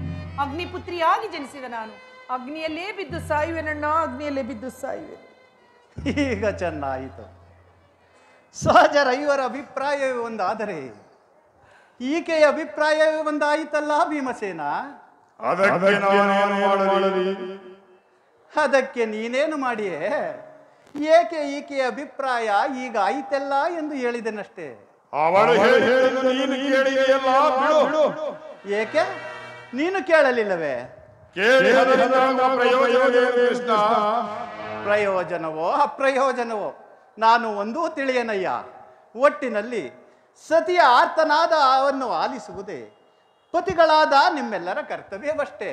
ಅಗ್ನಿಪುತ್ರಿಯಾಗಿ ಜನಿಸಿದ ನಾನು ಅಗ್ನಿಯಲ್ಲೇ ಬಿದ್ದು ಸಾಯುವೆನಣ್ಣ ಅಗ್ನಿಯಲ್ಲೇ ಬಿದ್ದು ಸಾಯುವೆ ಈಗ ಚೆನ್ನಾಯಿತು. ಸಹಜರ ಇವರ ಅಭಿಪ್ರಾಯವೇ ಒಂದಾದರೆ ಈಕೆಯ ಅಭಿಪ್ರಾಯವೇ ಒಂದಾಯಿತಲ್ಲ ಭೀಮಸೇನ. ಅದಕ್ಕೆ ನೀನೇನು ಮಾಡಿಯೇ? ಏಕೆ ಈಕೆಯ ಅಭಿಪ್ರಾಯ ಈಗ ಆಯಿತಲ್ಲ ಎಂದು ಹೇಳಿದನಷ್ಟೇ. ಏಕೆ ನೀನು ಕೇಳಲಿಲ್ಲವೇ? ಪ್ರಯೋಜನವೋ ಅಪ್ರಯೋಜನವೋ ನಾನು ಒಂದೂ ತಿಳಿಯನಯ್ಯ. ಒಟ್ಟಿನಲ್ಲಿ ಸತಿಯ ಆರ್ತನಾದ ಅವನ್ನು ಆಲಿಸುವುದೇ ಪತಿಗಳಾದ ನಿಮ್ಮೆಲ್ಲರ ಕರ್ತವ್ಯವಷ್ಟೇ.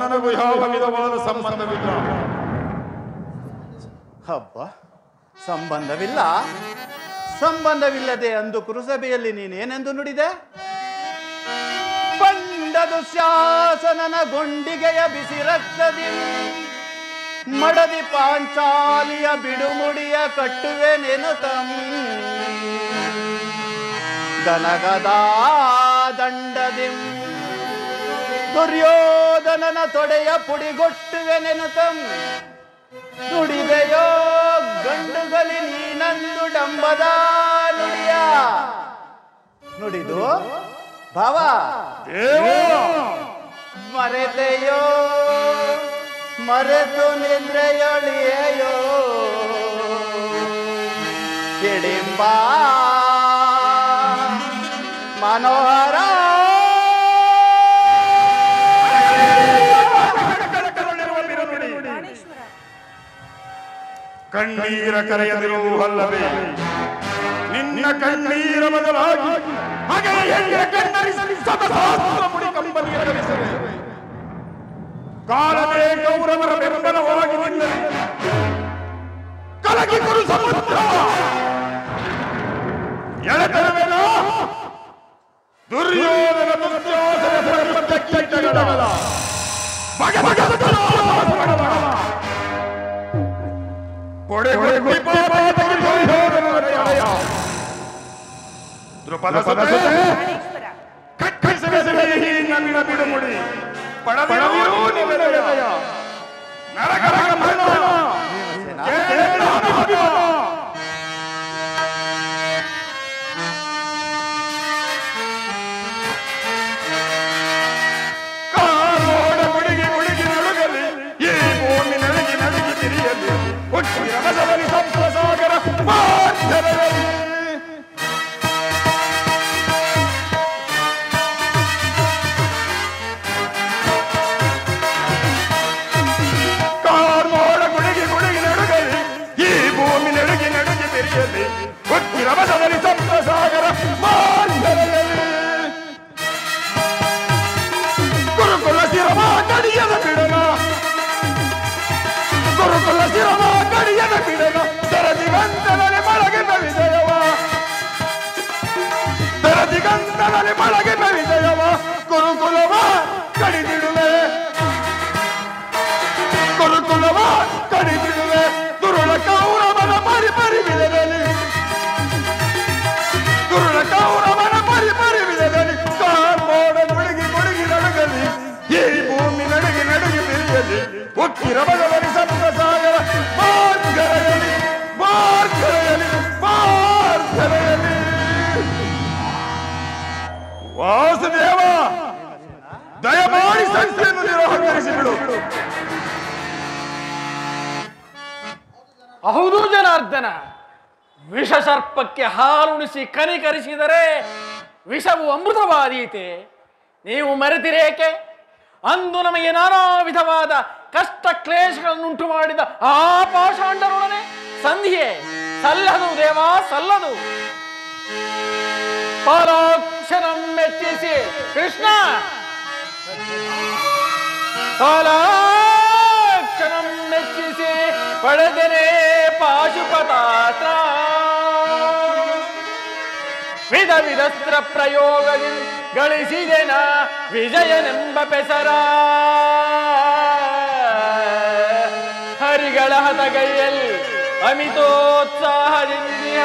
ನನಗೂ ಯಾವ ವಿಧವಾದ ಸಂಬಂಧವಿಲ್ಲ. ಹಬ್ಬ, ಸಂಬಂಧವಿಲ್ಲ? ಸಂಬಂಧವಿಲ್ಲದೆ ಅಂದು ಕುರುಸಭೆಯಲ್ಲಿ ನೀನೇನೆಂದು ನುಡಿದೆ? ಬಂಡದು ಶಾಸನನ ಗುಂಡಿಗೆಯ ಬಿಸಿ ರಕ್ತದಿ ಮಡದಿ ಪಾಂಚಾಲಿಯ ಬಿಡುಮುಡಿಯ ಕಟ್ಟುವೆ ನೆನುತಂ ಗನಗದಾ ದಂಡದಿಂ ದುರ್ಯೋಧನನ ತೊಡೆಯ ಪುಡಿಗೊಟ್ಟುವೆ ನೆನುತಂ ನುಡಿದೆಯೋ ಗಂಡುಗಲಿ ನೀನಂದು ಡಂಬದ ನುಡಿಯ ನುಡಿದು ಭಾವ ಮರೆತೆಯೋ ಮರೆತು ನಿದ್ರೆಯೊಳಿಯೋ ಕಿಡಿಂಬ ಮನೋಹರ ಕಣ್ಣೀರ ಕರೆಯದಿರುವಲ್ಲವೇ ನಿನ್ನ ಕಣ್ಣೀರ ಬದಲಾಗಿ ಹಾಗೆ ಹೆಂಗೆ ಕಣ್ಣರಿಸಲಿ ಸತಸಹಸ್ರ ಮುಡಿ ಕಂಬನಿಯ ಧರಿಸಲಿ. ಕಾಲವೇ ಕೌರವರ ಬೆಂಬಲವಾಗಿ ನಿಲ್ಲಲಿ. ಕಲಗಿ ಕುರು ಸಮುದ್ರ ಎಳೆತನವೇನ ದುರ್ಯೋಧನ ದುಶ್ಯಾಸನ ಕೀಟಗಳ ಬಗೆ ಬಗೆದ ದ್ರುಪದ ಬಿಡುಮುಡಿ ಪಡವಿಯೂ ನಿಲಯ ನರಕರ ಕಾರೋಡ ಮುಡಿಗಿ ಮುಡಿಗಿ ನಡುಗಲಿ ಈ ಭೂಮಿ ನಡುಗಿ ನಡುಗಿ ತಿರಿಯಲಿ ಹುಟ್ಟಿರ ಬಸವನಿ ಸಂತಸಾಗರ ಮಾಧ್ಯರದಲ್ಲಿ ಕಾರೋಡ ಮುಡಿಗಿ ಮುಡಿಗಿ ನಡುಗಲಿ ಈ ಭೂಮಿ ನಡುಗಿ ನಡುಗಿ ತಿರಿಯಲಿ ಹುಟ್ಟಿರ ಬಸವನಿ ಸಂತಸಾಗರ ಮಾಧ್ಯರದಲ್ಲಿ ಗುರುಕುಲ ಶಿರಮ ಕಡಿಯದ ಬಿಡನ ಗುರುಕುಲ ಶಿರಮ ಕಡಿಯದ ಬಿಡನ ತೆರದಿಗಂಧದಲ್ಲಿ ಮಳಗಿದ ವಿಜಯವ ತೆರದಿಗಂಧದಲ್ಲಿ ಮಳಗಿದ ವಿಜಯವ ಗುರುಕುಲವ ಕಡಿದಿಡುವೆ ಗುರುಕುಲವ ಕಡಿದಿಡುವೆ ದುರುಳ ಕೌರವನ ಮರಿ ಮರಿ ವಿಧದಲ್ಲಿ ದುರುಳ ಕೌರವನ ಮರಿ ಮರಿ ವಿಧದಲ್ಲಿ ಕಾಮೋಡ ಮುಳುಗಿ ಮುಳುಗಿ ನಡುಗಲಿ ಈ ಭೂಮಿ ನಡುಗಿ ನಡುಗಿ ತಿರಿಯಲಿ ಉಕ್ಕಿರ ಬದಲರಿ ಸಪ್ತಸಾಗರ ಮಾರ್ಗರೆಯಲಿ ಮಾರ್ಗರೆಯಲಿ ಮಾರ್ಗರೆಯಲಿ. ವಾಸುದೇವ ದಯಮಾಡಿ ಸಂಖ್ಯೆಯನ್ನು ನಿರಾಕರಿಸಿಬಿಡು. ಹೌದು ಜನಾರ್ದನ, ವಿಷ ಸರ್ಪಕ್ಕೆ ಹಾಲುಣಿಸಿ ಕನಿಕರಿಸಿದರೆ ವಿಷವು ಅಮೃತವಾದೀತೆ. ನೀವು ಮರೆತಿರೇಕೆ? ಅಂದು ನಮಗೆ ನಾನಾ ವಿಧವಾದ ಕಷ್ಟ ಕ್ಲೇಶಗಳನ್ನುಂಟು ಮಾಡಿದ ಆ ಪಾಷಾಂಡರೊಡನೆ ಸಂಧಿಯೇ ಸಲ್ಲದು ದೇವ, ಸಲ್ಲದು. ಪಾಲಾಕ್ಷರಂ ಮೆಚ್ಚಿಸಿ ಕೃಷ್ಣ, ಪಾಲಾಕ್ಷರಂ ಮೆಚ್ಚಿಸಿ ಪಡೆದನೆ ಪಾಶುಪತಾಸ್ತ್ರ ವಿಧ ವಿಧಸ್ತ್ರ ಪ್ರಯೋಗದಿಂದ ಗಳಿಸಿದೆನ ವಿಜಯನೆಂಬ ಪೆಸರ. ಹರಿಗಳ ಹತಗೈಯಲ್ಲಿ ಅಮಿತೋತ್ಸಾಹದಿಂದ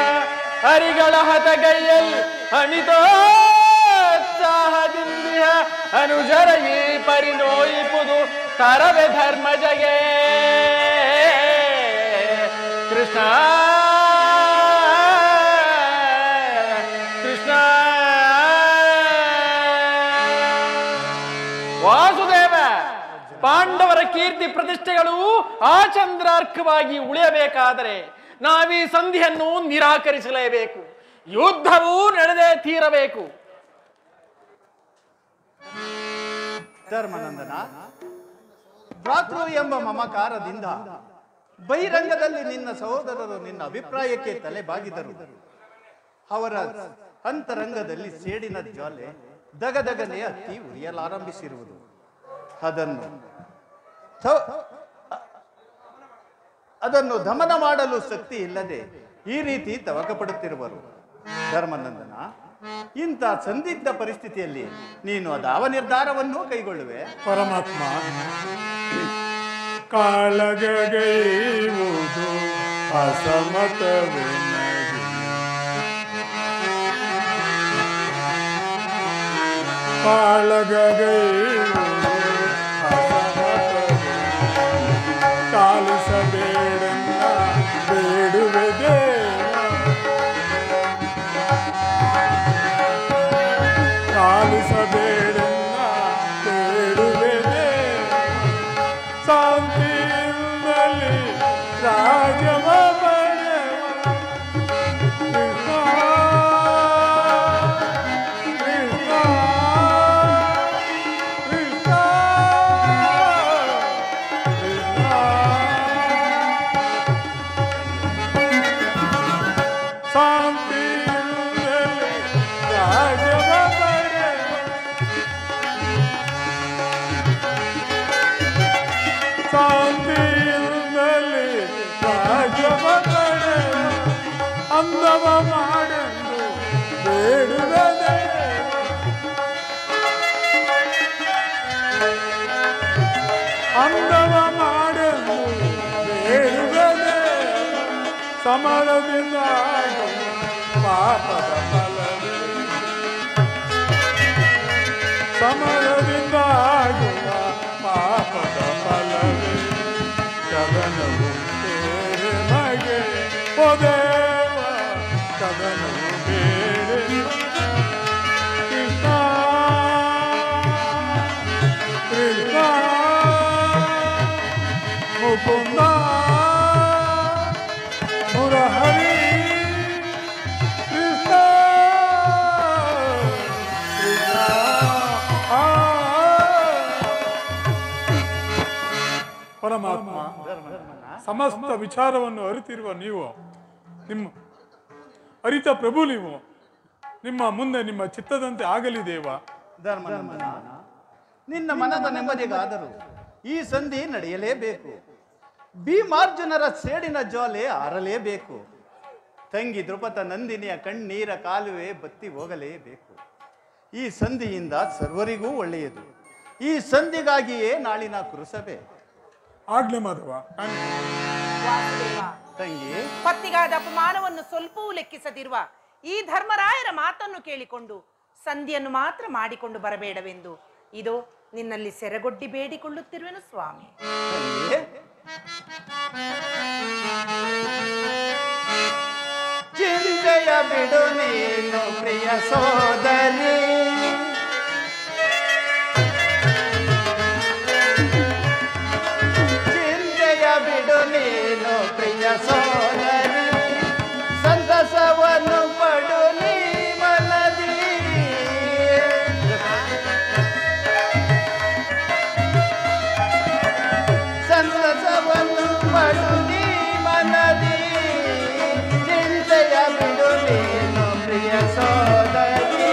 ಹರಿಗಳ ಹತಗೈಯಲ್ಲಿ ಅಮಿತೋತ್ಸಾಹದಿಂದಿಹ ಅನುಜರ ಈ ಪರಿನೋಯಿಪುದು ತರವೆ ಧರ್ಮಜಗೆ ಕೃಷ್ಣ ಕೃಷ್ಣ ವಾಸುದೇವ, ಪಾಂಡವರ ಕೀರ್ತಿ ಪ್ರತಿಷ್ಠೆಗಳು ಆಚಂದ್ರಾರ್ಕವಾಗಿ ಉಳಿಯಬೇಕಾದರೆ ನಾವೀ ಸಂಧಿಯನ್ನು ನಿರಾಕರಿಸಲೇಬೇಕು. ಯುದ್ಧವೂ ನಡೆದೇ ತೀರಬೇಕು. ಧರ್ಮನಂದನ, ಭ್ರಾತೃ ಎಂಬ ಮಮಕಾರದಿಂದ ಬಹಿರಂಗದಲ್ಲಿ ನಿನ್ನ ಸಹೋದರರು ನಿನ್ನ ಅಭಿಪ್ರಾಯಕ್ಕೆ ತಲೆ ಬಾಗಿದರು. ಅವರ ಅಂತರಂಗದಲ್ಲಿ ಸೇಡಿನ ಜ್ವಾಲೆ ದಗದಗನೆ ಹತ್ತಿ ಉರಿಯಲಾರಂಭಿಸಿರುವುದು. ಅದನ್ನು ದಮನ ಮಾಡಲು ಶಕ್ತಿ ಇಲ್ಲದೆ ಈ ರೀತಿ ತವಕ ಪಡುತ್ತಿರುವರು. ಧರ್ಮನಂದನ, ಇಂಥ ಸಂದಿಗ್ಧ ಪರಿಸ್ಥಿತಿಯಲ್ಲಿ ನೀನು ಅದಾವ ನಿರ್ಧಾರವನ್ನು ಕೈಗೊಳ್ಳುವೆ? ಪರಮಾತ್ಮ, ಕಾಳಗೈವುದು ಅಸಮತವೆನಗೆ, ಕಾಳಗೈವುದು ಅಸಮತವೆನಗೆ, ಕಾಲಿಸಬೇಡನ್ನ ಬೇಡುವೆ ದೇವ, ಕಾಲಿಸಬೇಡನ್ನ ಬೇಡುವೆ ದೇವ, ಶಾಂತಿಯಿಂದಲೇ ರಾಜವ ಪಡೆವ ಕೃಷ್ಣ ಕೃಷ್ಣ ಕೃಷ್ಣ ಕೃಷ್ಣ, ಶಾಂತಿಯಿಂದಲೇ ರಾಜವ ಪಡೆವ, ಶಾಂತಿಯಿಂದಲೇ ರಾಜವ ಪಡೆವ, ಅಂದವ ಮಾಡೆಂದು ಬೇಡುವೆ ದೇವ, ಅಂದವ ಮಾಡೆಂದು ಬೇಡುವೆ ದೇವ, ಸಮರದಿಂದ ಪಾಪದ ಫಲವೇ, ಸಮರದಿಂದ ಆಗುವ ಪಾಪದ ಫಲವೇ, ಕದನವು ಬೇರೆ ಮಗೆ ಓ ದೇವ, ಕದನವು ಬೇರೆ ಕೃಷ್ಣ ಕೃಷ್ಣ ಮುಕುಂದ ಮುರಹರಿ ಕೃಷ್ಣ ಕೃಷ್ಣ. ಪರಮಾತ್ಮ, ಸಮಸ್ತ ವಿಚಾರವನ್ನು ಅರಿತಿರುವ ನೀವು, ನಿಮ್ಮ ಅರಿತ ಪ್ರಭು ನೀವು, ನಿಮ್ಮ ಮುಂದೆ ನಿಮ್ಮ ಚಿತ್ತದಂತೆ ಆಗಲಿ ದೇವ. ಧರ್ಮನಂದನ, ನಿನ್ನ ಮನದ ನೆಮ್ಮದಿಗಾದರೂ ಈ ಸಂಧಿ ನಡೆಯಲೇಬೇಕು. ಭೀಮಾರ್ಜುನರ ಸೇಡಿನ ಜ್ವಾಲೆ ಆರಲೇಬೇಕು. ತಂಗಿ ದ್ರುಪದ ನಂದಿನಿಯ ಕಣ್ಣೀರ ಕಾಲುವೆ ಬತ್ತಿ ಹೋಗಲೇಬೇಕು. ಈ ಸಂಧಿಯಿಂದ ಸರ್ವರಿಗೂ ಒಳ್ಳೆಯದು. ಈ ಸಂಧಿಗಾಗಿಯೇ ನಾಳಿನ ಕುರುಸಭೆ. ಆಗ್ಲೇ ಮಾಧವ. ವಾಸುದೇವ, ತಂಗಿ, ಪತ್ನಿಗಾದ ಅಪಮಾನವನ್ನು ಸ್ವಲ್ಪವೂ ಲೆಕ್ಕಿಸದಿರುವ ಈ ಧರ್ಮರಾಯರ ಮಾತನ್ನು ಕೇಳಿಕೊಂಡು ಸಂಧಿಯನ್ನು ಮಾತ್ರ ಮಾಡಿಕೊಂಡು ಬರಬೇಡವೆಂದು ಇದು ನಿನ್ನಲ್ಲಿ ಸೆರಗೊಡ್ಡಿ ಬೇಡಿಕೊಳ್ಳುತ್ತಿರುವೆನು ಸ್ವಾಮಿ. ತಂಗಿ, ಚಿಂತೆಯ ಬಿಡು ನೀನು ಪ್ರಿಯ ಸೋದರಿ, ಚಿಂತೆಯ ಬಿಡು ನೀನು ಪ್ರಿಯ ಸೋದರಿ, ಸಂತಸವನ್ನು ಪಡು ನೀ ಮನದಿ, ಸಂತಸವನ್ನು ಪಡು ನೀ ಮನದಿ, ಚಿಂತೆಯ ಬಿಡು ನೀನು ಪ್ರಿಯ ಸೋದರಿ,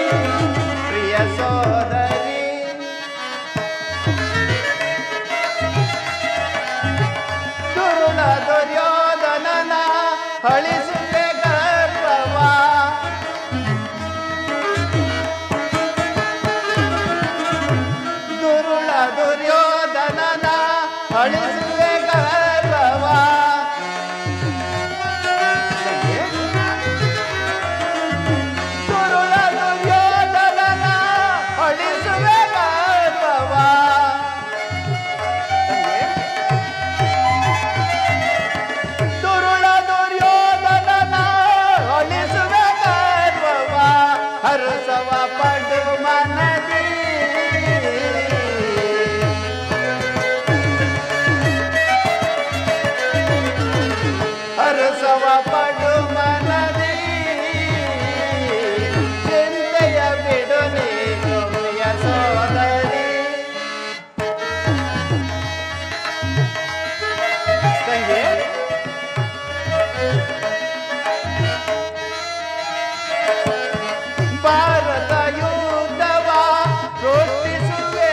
ಪ್ರಿಯ ಸೋದರಿ. ದುರುಳ ದುರ್ಯೋಧನನ ಅಳಿಸುವೆ ಗರ್ವವ, ದುರುಳ ದುರ್ಯೋಧನನ ಅಳಿಸುವೆ ಗರ್ವವ, ದುರುಳ ತಂಗಿ ಭಾರತ ಯುದ್ಧವ ಘೋಷಿಸುವೆ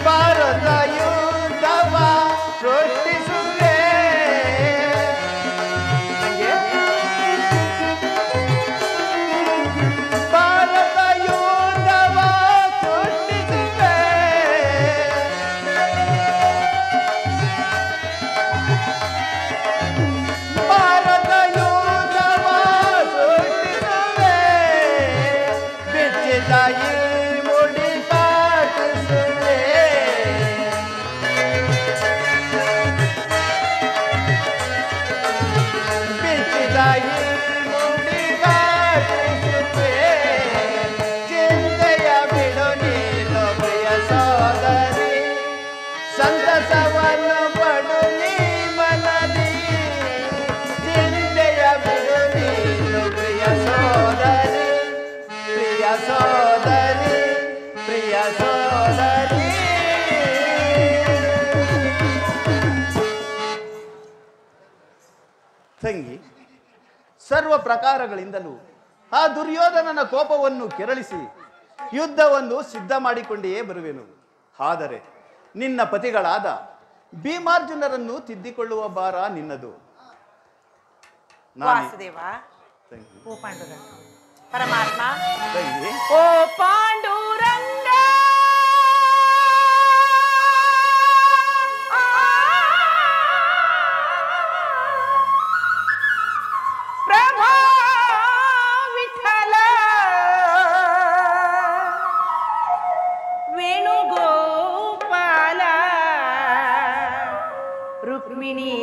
ಭಾರತ ಯುದ್ಧವ ಘೋಷಿಸುವೆ ಭಾರತ ಯುದ್ಧವ ಘೋಷಿಸುವೆ ಭಾರತ ಯುದ್ಧವ ಘೋಷಿಸುವೆ ಬಿಚ್ಚಿದ ಈ ಮುಡಿ ಕಾಟಿಸುವೆ ಬಿಚ್ಚಿದ ಈ ಮುಡಿ ಕಾಟಿಸುವೆ ಚಿಂತೆಯ ಬಿಡು ನೀನು ಪ್ರಿಯ ಸೋದರಿ ಸಂತಸವನ್ನು ಪಡು ನೀ ಮನದಿ ಚಿಂತೆಯ ಬಿಡು ನೀನು ಪ್ರಿಯ ಸೋದರಿ ಪ್ರಿಯ ಸೋದರಿ ಪ್ರಿಯ ಸೋದರಿ ತಂಗಿ ಸರ್ವ ಪ್ರಕಾರಗಳಿಂದಲೂ ಆ ದುರ್ಯೋಧನನ ಕೋಪವನ್ನು ಕೆರಳಿಸಿ ಯುದ್ಧವನ್ನು ಸಿದ್ಧ ಮಾಡಿಕೊಂಡೆಯೇ ಬರುವೆನು. ಆದರೆ ನಿನ್ನ ಪತಿಗಳಾದ ಭೀಮಾರ್ಜುನರನ್ನು ತಿದ್ದಿಕೊಳ್ಳುವ ಭಾರ ನಿನ್ನದು. ವಾಸುದೇವ, ತಂಗಿ ಓ ಪಾಂಡುರಂಗ ಪರಮಾತ್ಮ, ತಂಗಿ ಓ ಪಾಂಡುರಂಗ ಪ್ರಭಾ ವಿಠಲ ವೇಣುಗೋಪಾಲ ರುಕ್ಮಿಣಿ